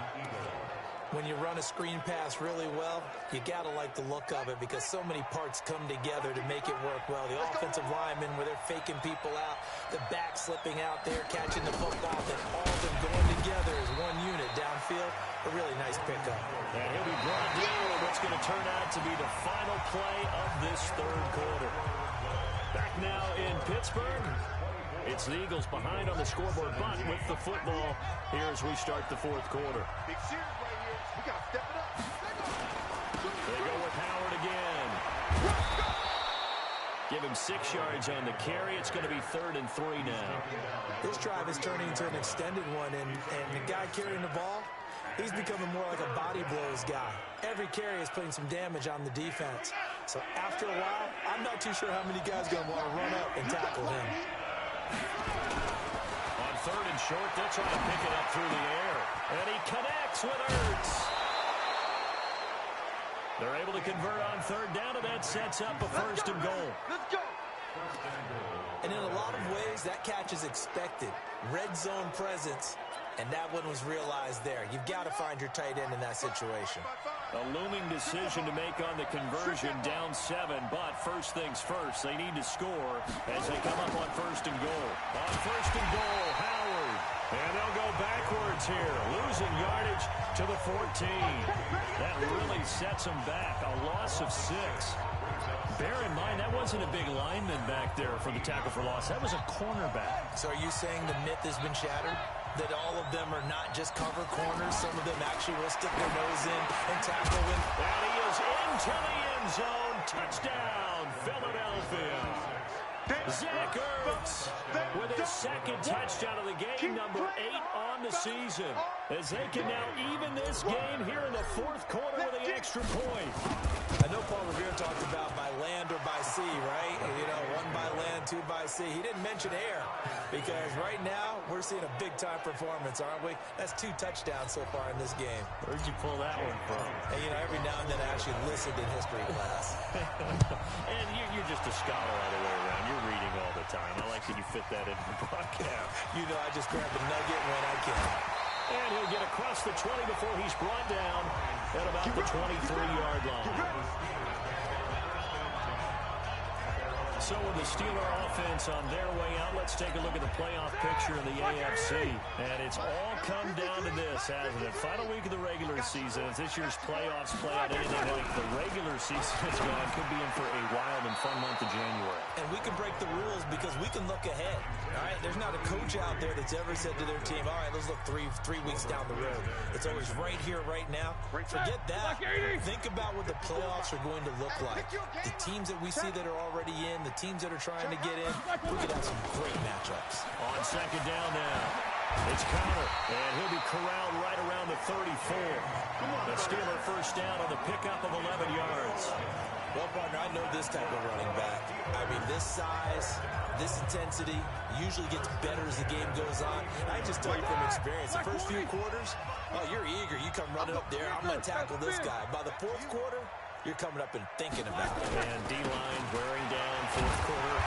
When you run a screen pass really well, you got to like the look of it because so many parts come together to make it work well. The offensive linemen, where they're faking people out, the back slipping out there, catching the football, then all of them going together as one unit downfield. A really nice pickup. And he'll be brought down with what's going to turn out to be the final play of this 3rd quarter. Back now in Pittsburgh. It's the Eagles behind on the scoreboard, but with the football here as we start the 4th quarter. Big series right here. We got to step it up. They go with Howard again. Give him 6 yards on the carry. It's going to be 3rd and 3 now. This drive is turning into an extended one, and the guy carrying the ball, he's becoming more like a body blows guy. Every carry is putting some damage on the defense. So after a while, I'm not too sure how many guys are going to want to run up and tackle him. On 3rd and short, they'll try to pick it up through the air. And he connects with Ertz. They're able to convert on 3rd down, and that sets up a 1st and goal. Let's go. And in a lot of ways, that catch is expected. Red zone presence, and that one was realized there. You've got to find your tight end in that situation. A looming decision to make on the conversion, down 7, but first things first, they need to score as they come up on 1st and goal. On 1st and goal, Howard, and they'll go backwards here, losing yardage to the 14. That really sets them back, a loss of 6. Bear in mind, that wasn't a big lineman back there for the tackle for loss. That was a cornerback. So are you saying the myth has been shattered? That all of them are not just cover corners. Some of them actually will stick their nose in and tackle him. And he is into the end zone. Touchdown, Philadelphia. Zach Ertz with his 2nd touchdown of the game, number 8 on the season. As they can now even this game here in the 4th quarter with the extra point. I know Paul Revere talked about by land or by sea, right? You know, 1 by land, 2 by sea. He didn't mention air because right now we're seeing a big-time performance, aren't we? That's 2 touchdowns so far in this game. Where'd you pull that one from? And, you know, every now and then I actually listened in history class. And you're just a scholar all the way around. You're reading all the time. I like that you fit that into the broadcast. You know, I just grab the nugget when I can. And he'll get across the 20 before he's brought down at about the 23-yard line. So with the Steeler offense on their way out, let's take a look at the playoff picture in the AFC. And it's all come down to this, hasn't it? Final week of the regular season. As this year's playoffs play out anything like the regular season has gone, could be in for a wild and fun month of January. And we can break the rules because we can look ahead. All right, there's not a coach out there that's ever said to their team, all right, let's look three weeks down the road. It's always right here, right now. Forget that. Think about what the playoffs are going to look like. The teams that we see that are already in, the teams that are trying to get in, we could have some great matchups. On second down now, it's Conner, and he'll be corralled right around the 34. The Steeler first down on the pickup of 11 yards. Well, partner, I know this type of running back. I mean, this size, this intensity usually gets better as the game goes on. I just tell you from experience, the first few quarters, oh, you're eager. You come running up there, I'm going to tackle this guy. By the fourth quarter, you're coming up and thinking about it. And D-line wearing down fourth quarter.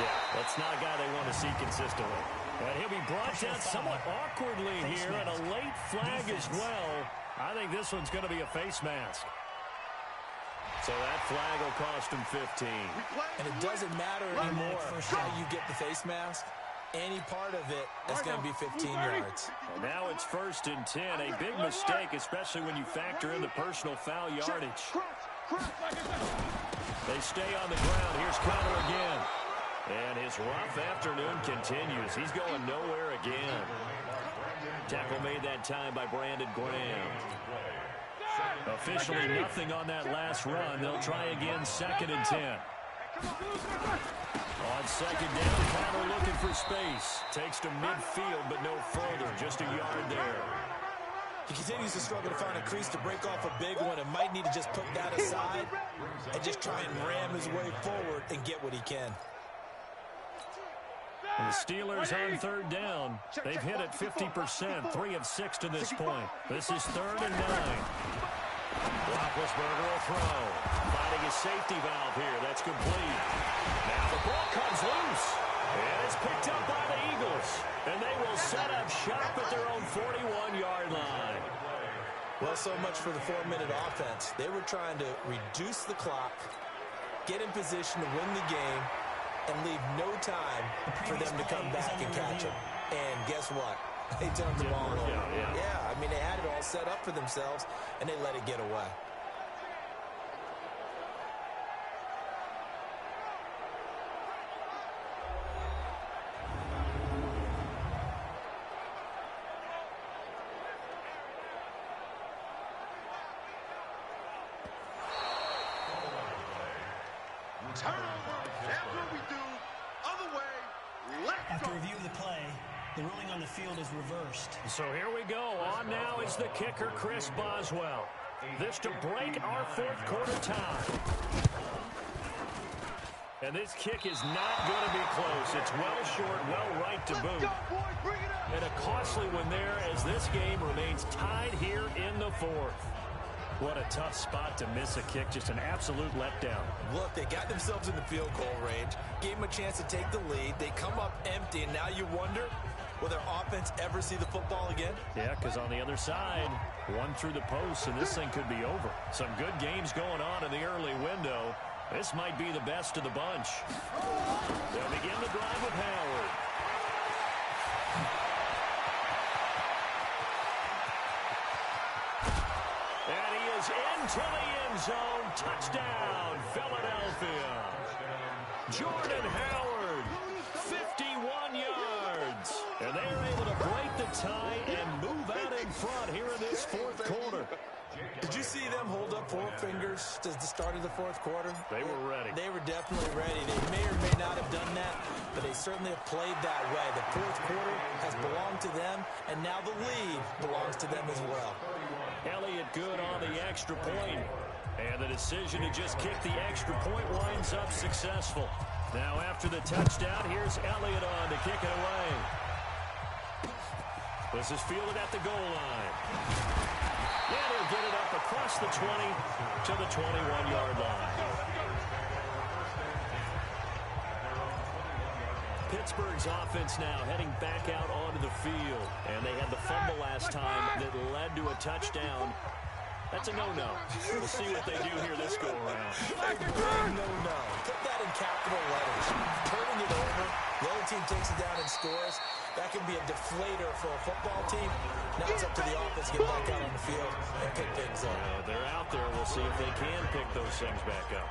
Yeah, that's not a guy they want to see consistently. And he'll be brought down somewhat awkwardly here, and a late flag as well. I think this one's going to be a face mask. So that flag will cost him 15. And it doesn't matter anymore how you get the face mask. Any part of it, that's going to be 15 yards. And now it's 1st and 10. A big mistake, especially when you factor in the personal foul yardage. They stay on the ground. Here's Conner again. And his rough afternoon continues. He's going nowhere again. Tackle made that time by Brandon Graham. Officially nothing on that last run. They'll try again 2nd and 10. On second down, Conner looking for space. Takes to midfield, but no further. Just a yard there. He continues to struggle to find a crease to break off a big one and might need to just put that aside and just try and ram his way forward and get what he can. And the Steelers on 3rd down. They've hit it 50%, 3 of 6 to this point. This is 3rd and 9. Roethlisberger will throw. Finding his safety valve here. That's complete. Now the ball comes loose. And it's picked up by the Eagles. And they will set up shop at their own 41-yard line. Well, so much for the 4-minute offense. They were trying to reduce the clock, get in position to win the game, and leave no time for them to come back and catch them. And guess what? They turned the ball over. Yeah, I mean, they had it all set up for themselves, and they let it get away. After review of the play, the ruling on the field is reversed. So here we go. On now is the kicker, Chris Boswell. This to break our 4th quarter tie. And this kick is not going to be close. It's well short, well right to boot. And a costly one there as this game remains tied here in the 4th. What a tough spot to miss a kick. Just an absolute letdown. Look, they got themselves in the field goal range, gave them a chance to take the lead. They come up empty, and now you wonder, will their offense ever see the football again? Yeah, because on the other side, one through the post, and this thing could be over. Some good games going on in the early window. This might be the best of the bunch. They'll begin the drive with Howard. And he is into the end zone. Touchdown, Philadelphia. Jordan Howard, 51 yards. And they are able to break the tie and move out in front here in this 4th quarter. Did you see them hold up 4 fingers to the start of the 4th quarter? They were ready. They were definitely ready. They may or may not have done that, but they certainly have played that way. The 4th quarter has belonged to them, and now the lead belongs to them as well. Elliott good on the extra point. And the decision to just kick the extra point winds up successful. Now after the touchdown, here's Elliott on to kick it away. This is fielded at the goal line. And he'll get it up across the 20 to the 21-yard line. Pittsburgh's offense now heading back out onto the field. And they had the fumble last time that led to a touchdown. That's a no-no. We'll see what they do here this go-around. No-no. Put that in capital letters. Turning it over, the other team takes it down and scores. That can be a deflator for a football team. Now it's up to the offense to get back out on the field and pick things up. They're out there. We'll see if they can pick those things back up.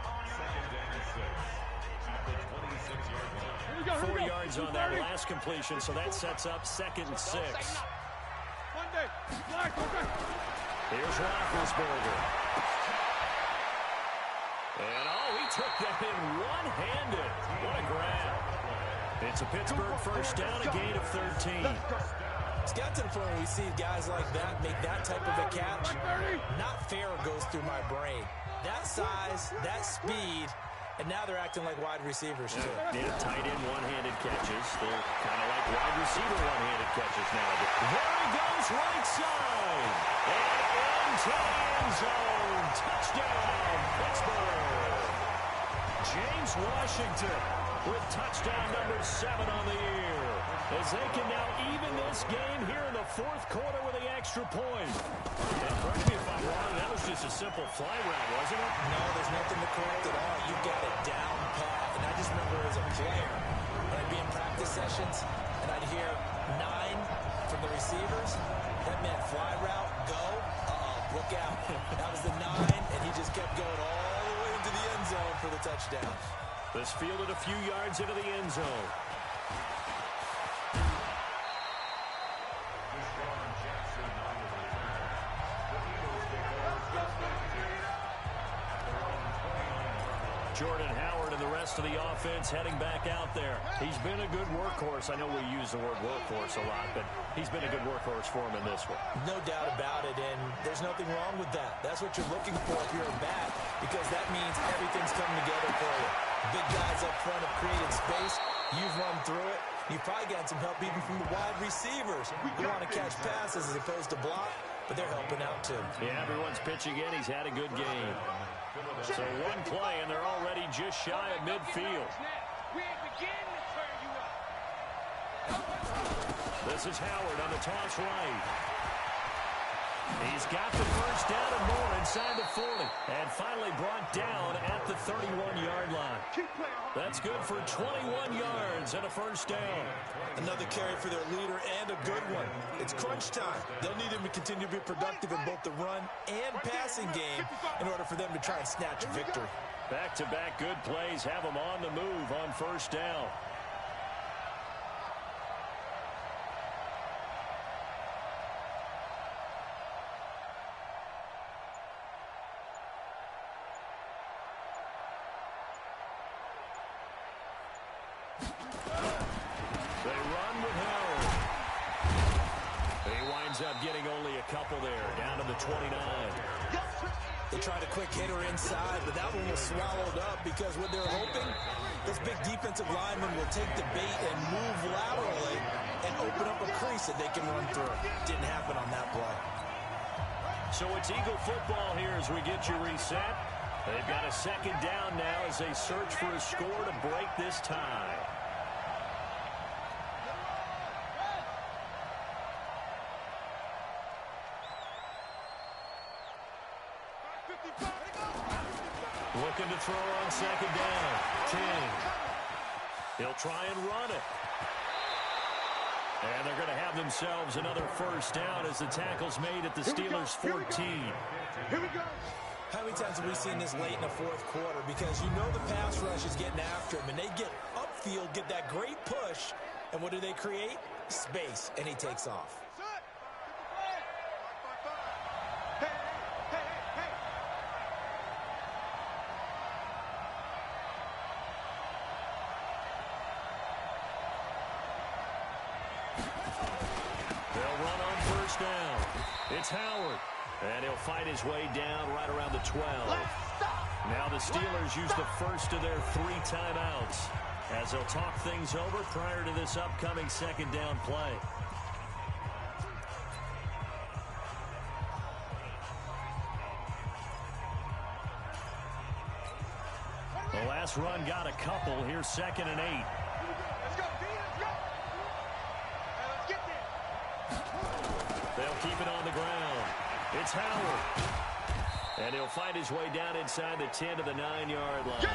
4 yards on that last completion, so that sets up 2nd and 6. Here's Roethlisberger. And, he took that in one-handed. What a grab. It's a Pittsburgh first down, a gain of 13. It's got to the point where we see guys like that make that type of a catch. Not fair goes through my brain. That size, that speed, and now they're acting like wide receivers, too. Yeah, tight end one-handed catches. They're kind of like wide receiver one-handed catches now. There he goes, right side. And into the end zone. Touchdown, Pittsburgh. James Washington with touchdown number 7 on the year. As they can now even this game here in the 4th quarter with the extra point. And correct me if I'm wrong, that was just a simple fly route, wasn't it? No, there's nothing to correct at all. You got it down pat. And I just remember as a player, when I'd be in practice sessions, and I'd hear 9 from the receivers. That meant fly route, go, look out. That was the 9, and he just kept going all the way into the end zone for the touchdown. This fielded a few yards into the end zone. Jordan Howard and the rest of the offense heading back out there. He's been a good workhorse. I know we use the word workhorse a lot, but he's been a good workhorse for him in this one. No doubt about it, and there's nothing wrong with that. That's what you're looking for if you're a back, because that means everything's coming together for you. Big guys up front have created space. You've run through it. You've probably gotten some help even from the wide receivers who want to catch passes as opposed to block, but they're helping out too. Yeah, everyone's pitching in. He's had a good game. So one play, and they're already just shy of midfield. This is Howard on the toss right. He's got the first down and more inside the 40. And finally brought down at the 31-yard line. That's good for 21 yards and a first down. Another carry for their leader and a good one. It's crunch time. They'll need him to continue to be productive in both the run and passing game in order for them to try and snatch a victory. Back-to-back good plays have them on the move on first down. They run with Howard. He winds up getting only a couple there, down to the 29. They tried a quick hitter inside, but that one was swallowed up because what they're hoping, this big defensive lineman will take the bait and move laterally and open up a crease that they can run through. Didn't happen on that play. So it's Eagle football here as we get you reset. They've got a second down now as they search for a score to break this tie. Looking to throw on second down. King. He'll try and run it. And they're going to have themselves another first down as the tackle's made at the Steelers' 14. Here we go. How many times have we seen this late in the 4th quarter? Because you know the pass rush is getting after him, and they get upfield, get that great push, and what do they create? Space, and he takes off. They'll run on first down. It's Howard. And he'll fight his way down right around the 12. Now the Steelers use the first of their 3 timeouts as they'll talk things over prior to this upcoming second down play. The last run got a couple. Here's 2nd and 8. Let's go, D, let's go. Let's get there. They'll keep it on the ground. It's Howard. And he'll fight his way down inside the 10 to the 9-yard line.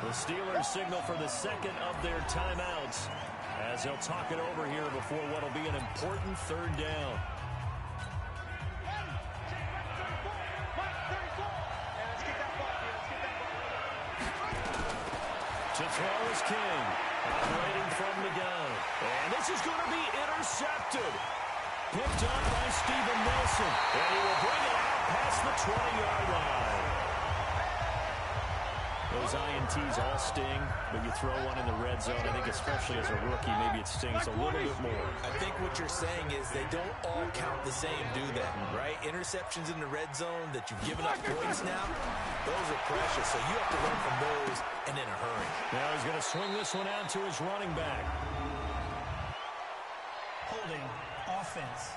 The Steelers signal for the second of their timeouts as they'll talk it over here before what will be an important 3rd down. To throw is King, operating from the gun. And this is going to be intercepted. Picked up by Steven Nelson. And he will bring it out past the 20-yard line. Those INTs all sting, but you throw one in the red zone. I think especially as a rookie, maybe it stings a little bit more. I think what you're saying is they don't all count the same, do they? Right? Interceptions in the red zone that you've given up points now, those are precious. So you have to learn from those and in a hurry. Now he's going to swing this one out to his running back. Holding offense.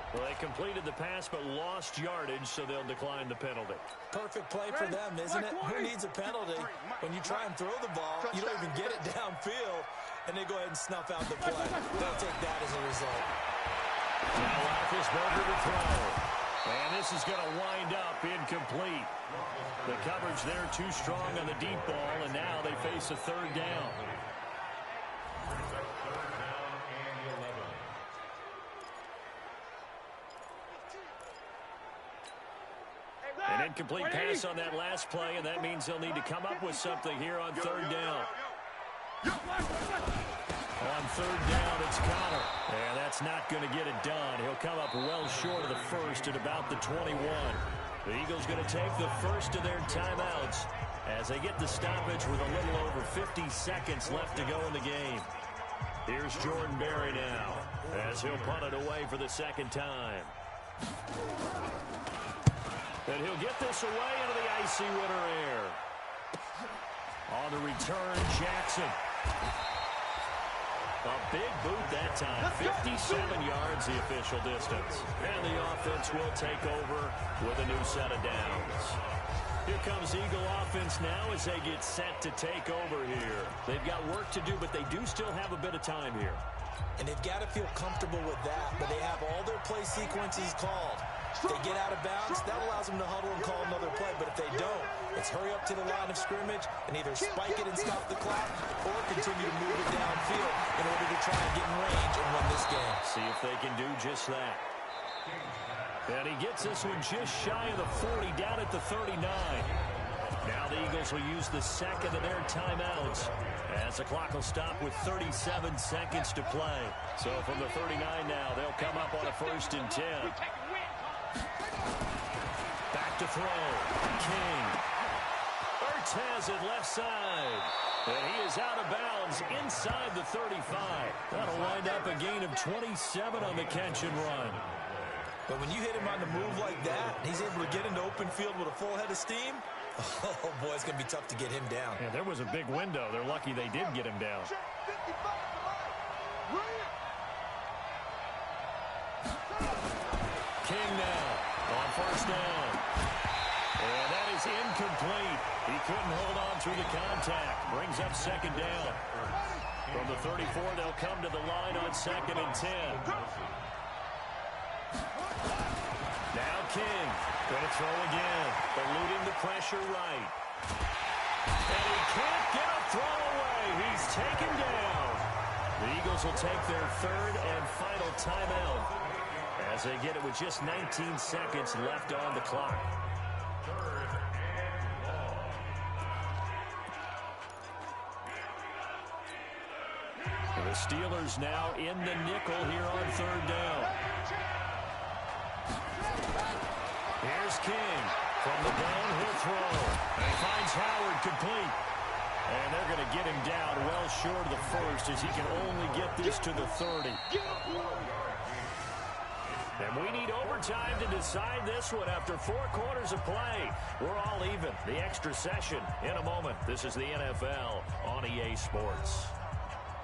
Well, they completed the pass but lost yardage, so they'll decline the penalty. Perfect play for them, isn't it? Who needs a penalty? When you try and throw the ball, you don't even get it downfield, and they go ahead and snuff out the play. They'll take that as a result. Now Roethlisberger to throw. And this is going to wind up incomplete. The coverage there too strong on the deep ball, and now they face a 3rd down. An incomplete pass on that last play, and that means they'll need to come up with something here on 3rd down. On 3rd down, it's Connor. And that's not going to get it done. He'll come up well short of the first at about the 21. The Eagles going to take the first of their timeouts as they get the stoppage with a little over 50 seconds left to go in the game. Here's Jordan Berry now as he'll punt it away for the 2nd time. And he'll get this away into the icy winter air. On the return, Jackson. A big boot that time. 57 yards the official distance. And the offense will take over with a new set of downs. Here comes Eagle offense now as they get set to take over here. They've got work to do, but they do still have a bit of time here. And they've got to feel comfortable with that, but they have all their play sequences called. If they get out of bounds, that allows them to huddle and call another play. But if they don't, it's hurry up to the line of scrimmage and either spike it and stop the clock or continue to move it downfield in order to try and get in range and win this game. See if they can do just that. And he gets this one just shy of the 40, down at the 39. Now the Eagles will use the second of their timeouts as the clock will stop with 37 seconds to play. So from the 39 now, they'll come up on a 1st and 10. Back to throw. King. Ertz has it left side. And he is out of bounds inside the 35. That'll wind up a gain of 27 on the catch and run. But when you hit him on the move like that, he's able to get into open field with a full head of steam. Oh, boy, it's going to be tough to get him down. Yeah, there was a big window. They're lucky they did get him down. King now on 1st down. And that is incomplete. He couldn't hold on through the contact. Brings up 2nd down. From the 34, they'll come to the line on 2nd and 10. Now King. Going to throw again. Eluding the pressure right. And he can't get a throw away. He's taken down. The Eagles will take their 3rd and final timeout as they get it with just 19 seconds left on the clock. The Steelers now in the nickel here on 3rd down. Here's King from the gun. He'll throw. And he finds Howard complete. And they're going to get him down well short of the first as he can only get this to the 30. And we need overtime to decide this one after 4 quarters of play. We're all even. The extra session in a moment. This is the NFL on EA Sports.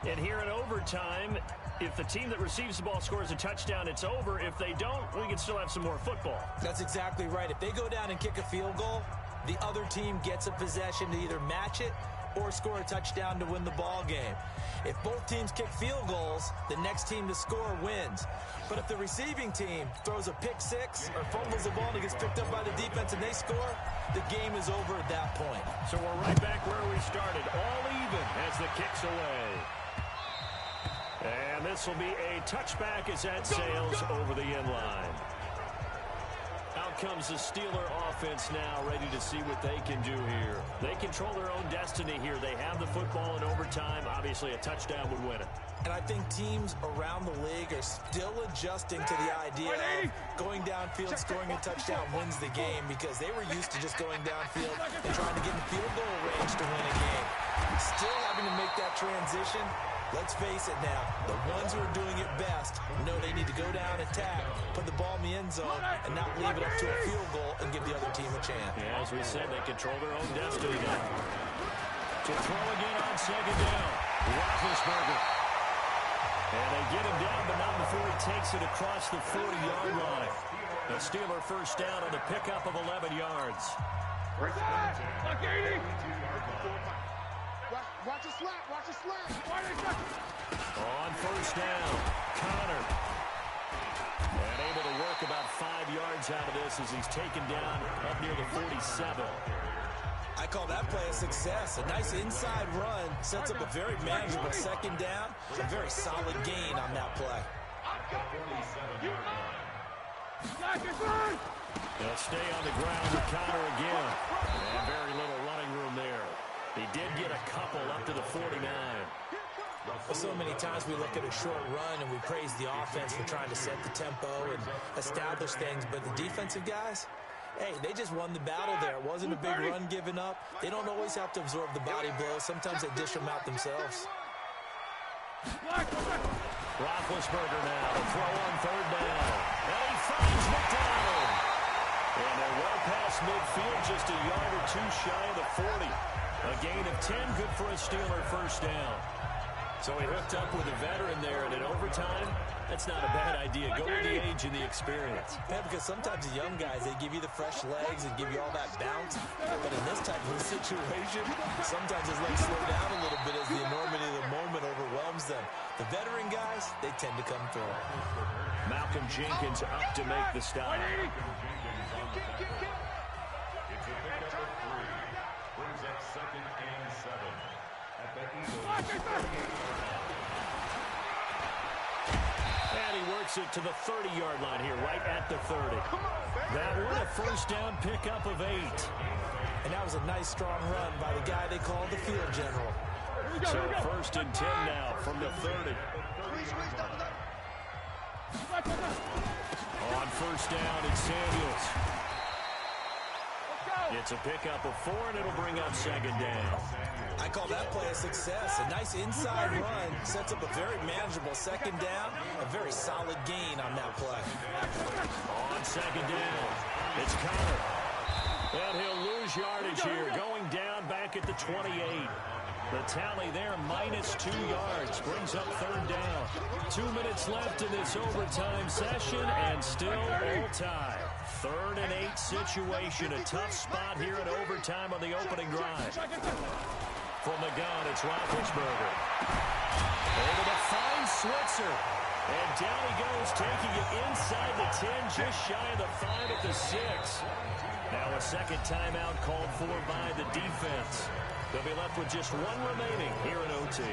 And here in overtime, if the team that receives the ball scores a touchdown, it's over. If they don't, we can still have some more football. That's exactly right. If they go down and kick a field goal, the other team gets a possession to either match it or score a touchdown to win the ball game. If both teams kick field goals, the next team to score wins. But if the receiving team throws a pick six or fumbles the ball and it gets picked up by the defense and they score, the game is over at that point. So we're right back where we started, all even as the kick's away. And this will be a touchback as that sails over the end line. Out comes the Steeler offense now, ready to see what they can do here. They control their own destiny here. They have the football in overtime. Obviously, a touchdown would win it. And I think teams around the league are still adjusting to the idea of going downfield, scoring a touchdown wins the game, because they were used to just going downfield and trying to get in field goal range to win a game. Still having to make that transition. Let's face it now, the ones who are doing it best know they need to go down, attack, put the ball in the end zone, and not leave it up to a field goal and give the other team a chance. Yeah, as we said, they control their own destiny now. To throw again on second down, Roethlisberger. And they get him down, but not before he takes it across the 40-yard line. The Steeler first down on the pickup of 11 yards. Lock 80. Watch a slap, watch a slap. On first down, Connor. And able to work about 5 yards out of this as he's taken down up near the 47. I call that play a success. A nice inside run sets up a very manageable second down. A very solid gain on that play. They'll stay on the ground with Connor again. And very little running room there. He did get a couple up to the 49. Well, so many times we look at a short run and we praise the offense for trying to set the tempo and establish things, but the defensive guys, hey, they just won the battle there. It wasn't a big run given up. They don't always have to absorb the body blows. Sometimes they dish them out themselves. Roethlisberger now to throw on third down. And he finds McDonald. And they're well past midfield, just a yard or two shy of the 40. A gain of 10, good for a Steeler first down. So he hooked up with a veteran there, and in overtime, that's not a bad idea. Go with the age and the experience. Yeah, because sometimes the young guys, they give you the fresh legs and give you all that bounce. But in this type of situation, sometimes his legs slow down a little bit as the enormity of the moment overwhelms them. The veteran guys, they tend to come through. Malcolm Jenkins up to make the stop. And he works it to the 30-yard line here, right at the 30. That one, a first down pickup of 8. And that was a nice, strong run by the guy they called the field general. So first and 10 now from the 30. On first down, it's Samuels. It's a pickup of 4, and it'll bring up second down. I call that play a success. A nice inside run sets up a very manageable second down. A very solid gain on that play. On second down, it's Connor. And he'll lose yardage here, going down back at the 28. The tally there, -2 yards, brings up third down. 2 minutes left in this overtime session, and still all tie. 3rd and 8 situation, a tough spot here in overtime on the opening drive. From the gun, it's Roethlisberger. Over to find Switzer. And down he goes, taking it inside the 10, just shy of the 5 at the 6. Now a second timeout called for by the defense. They'll be left with just 1 remaining here in OT.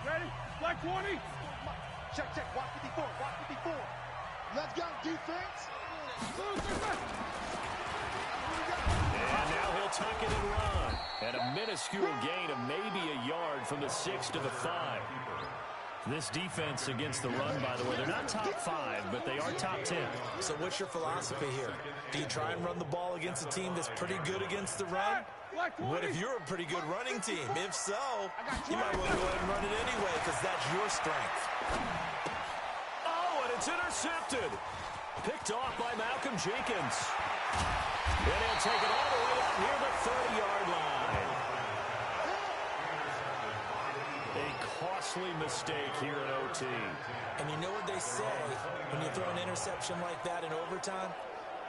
Ready? Black 20. Check, check. Watch 54. Watch 54. Let's go, defense. And now he'll tuck it and run. And a minuscule gain of maybe a yard from the 6 to the 5. This defense against the run, by the way, they're not top 5, but they are top 10. So what's your philosophy here? Do you try and run the ball against a team that's pretty good against the run? What if you're a pretty good running team? If so, you might want to go ahead and run it anyway because that's your strength. Oh, and it's intercepted. Picked off by Malcolm Jenkins. And he'll take it all the way up near the 30-yard line. A costly mistake here in OT. And you know what they say, when you throw an interception like that in overtime,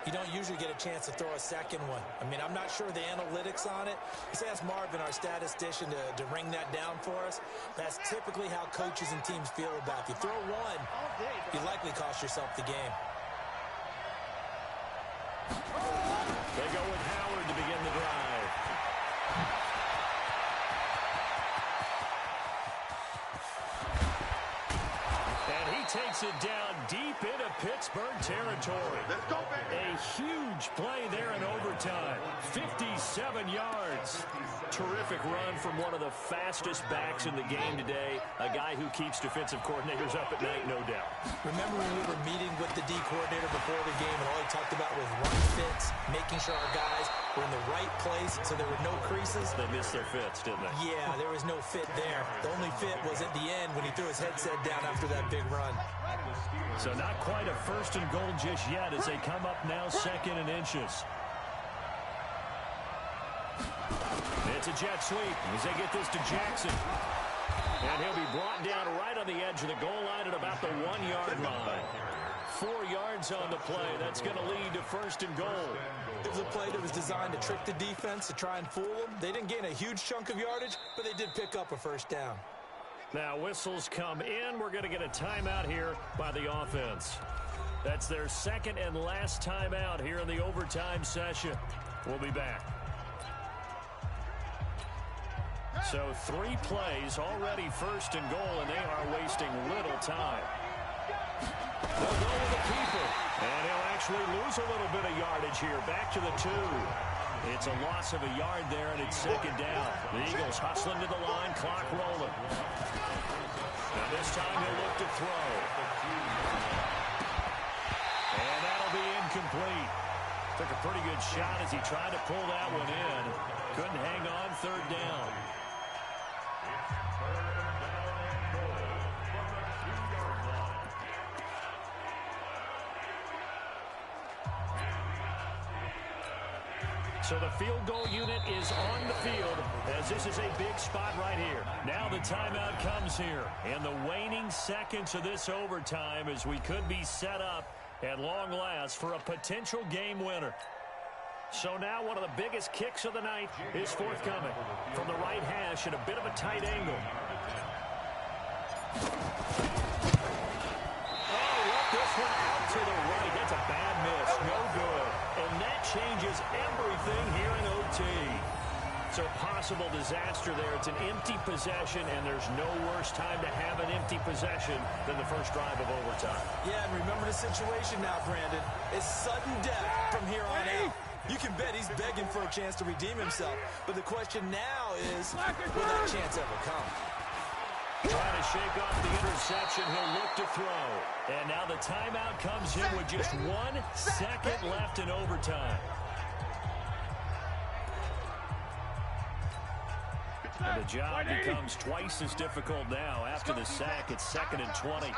you don't usually get a chance to throw a second one. I mean, I'm not sure the analytics on it. Let's ask Marvin, our statistician, to ring that down for us. That's typically how coaches and teams feel about it. If you throw one, you likely cost yourself the game. They go with Howard to begin the drive. And he takes it down deep into Pittsburgh territory. A huge play there in overtime. 57 yards. Terrific run from one of the fastest backs in the game today. A guy who keeps defensive coordinators up at night, no doubt. Remember when we were meeting with the D coordinator before the game and all he talked about was run fits, making sure our guys were in the right place so there were no creases? They missed their fits, didn't they? Yeah, there was no fit there. The only fit was at the end when he threw his headset down after that big run. So not quite a first and goal just yet as they come up now second and inches. It's a jet sweep as they get this to Jackson. And he'll be brought down right on the edge of the goal line at about the 1-yard line. 4 yards on the play. That's going to lead to first and goal. It was a play that was designed to trick the defense, to try and fool them. They didn't gain a huge chunk of yardage, but they did pick up a first down. Now whistles come in. We're going to get a timeout here by the offense. That's their second and last timeout here in the overtime session. We'll be back. So 3 plays, already first and goal, and they are wasting little time. They'll go with the keeper, and he'll actually lose a little bit of yardage here. Back to the 2. It's a loss of a yard there, and it's second down. The Eagles hustling to the line, clock rolling. Now this time he'll look to throw. And that'll be incomplete. Took a pretty good shot as he tried to pull that one in. Couldn't hang on, third down. So the field goal unit is on the field as this is a big spot right here. Now the timeout comes here. And the waning seconds of this overtime as we could be set up at long last for a potential game winner. So now one of the biggest kicks of the night is forthcoming from the right hash at a bit of a tight angle. Oh, left this one out to the right. That's a bad miss. No good. And that changes everything here in OT. So possible disaster there. It's an empty possession, and there's no worse time to have an empty possession than the first drive of overtime. Yeah, and remember the situation now, Brandon. It's sudden death from here on out. You can bet he's begging for a chance to redeem himself. But the question now is, will that chance ever come? Trying to shake off the interception. He'll look to throw. And now the timeout comes in with just 1 second left in overtime. And the job becomes twice as difficult now. After the sack, it's 2nd and 20.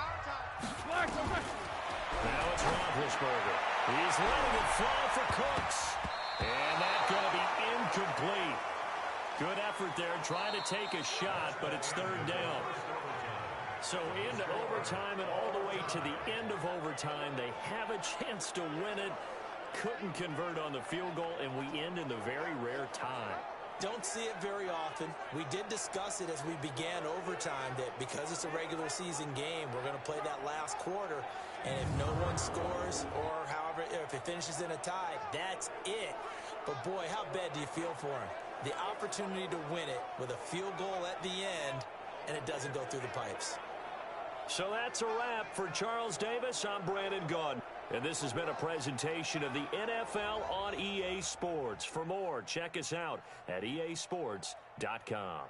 Now it's Roethlisberger. He's letting it fly for Cooks. And that's going to be incomplete. Good effort there, trying to take a shot, but it's third down. So into overtime and all the way to the end of overtime. They have a chance to win it. Couldn't convert on the field goal, and we end in the very rare tie. Don't see it very often. We did discuss it as we began overtime that because it's a regular season game, we're going to play that last quarter. And if no one scores or however, if it finishes in a tie, that's it. But boy, how bad do you feel for him? The opportunity to win it with a field goal at the end, and it doesn't go through the pipes. So that's a wrap for Charles Davis. I'm Brandon Gaudin. And this has been a presentation of the NFL on EA Sports. For more, check us out at easports.com.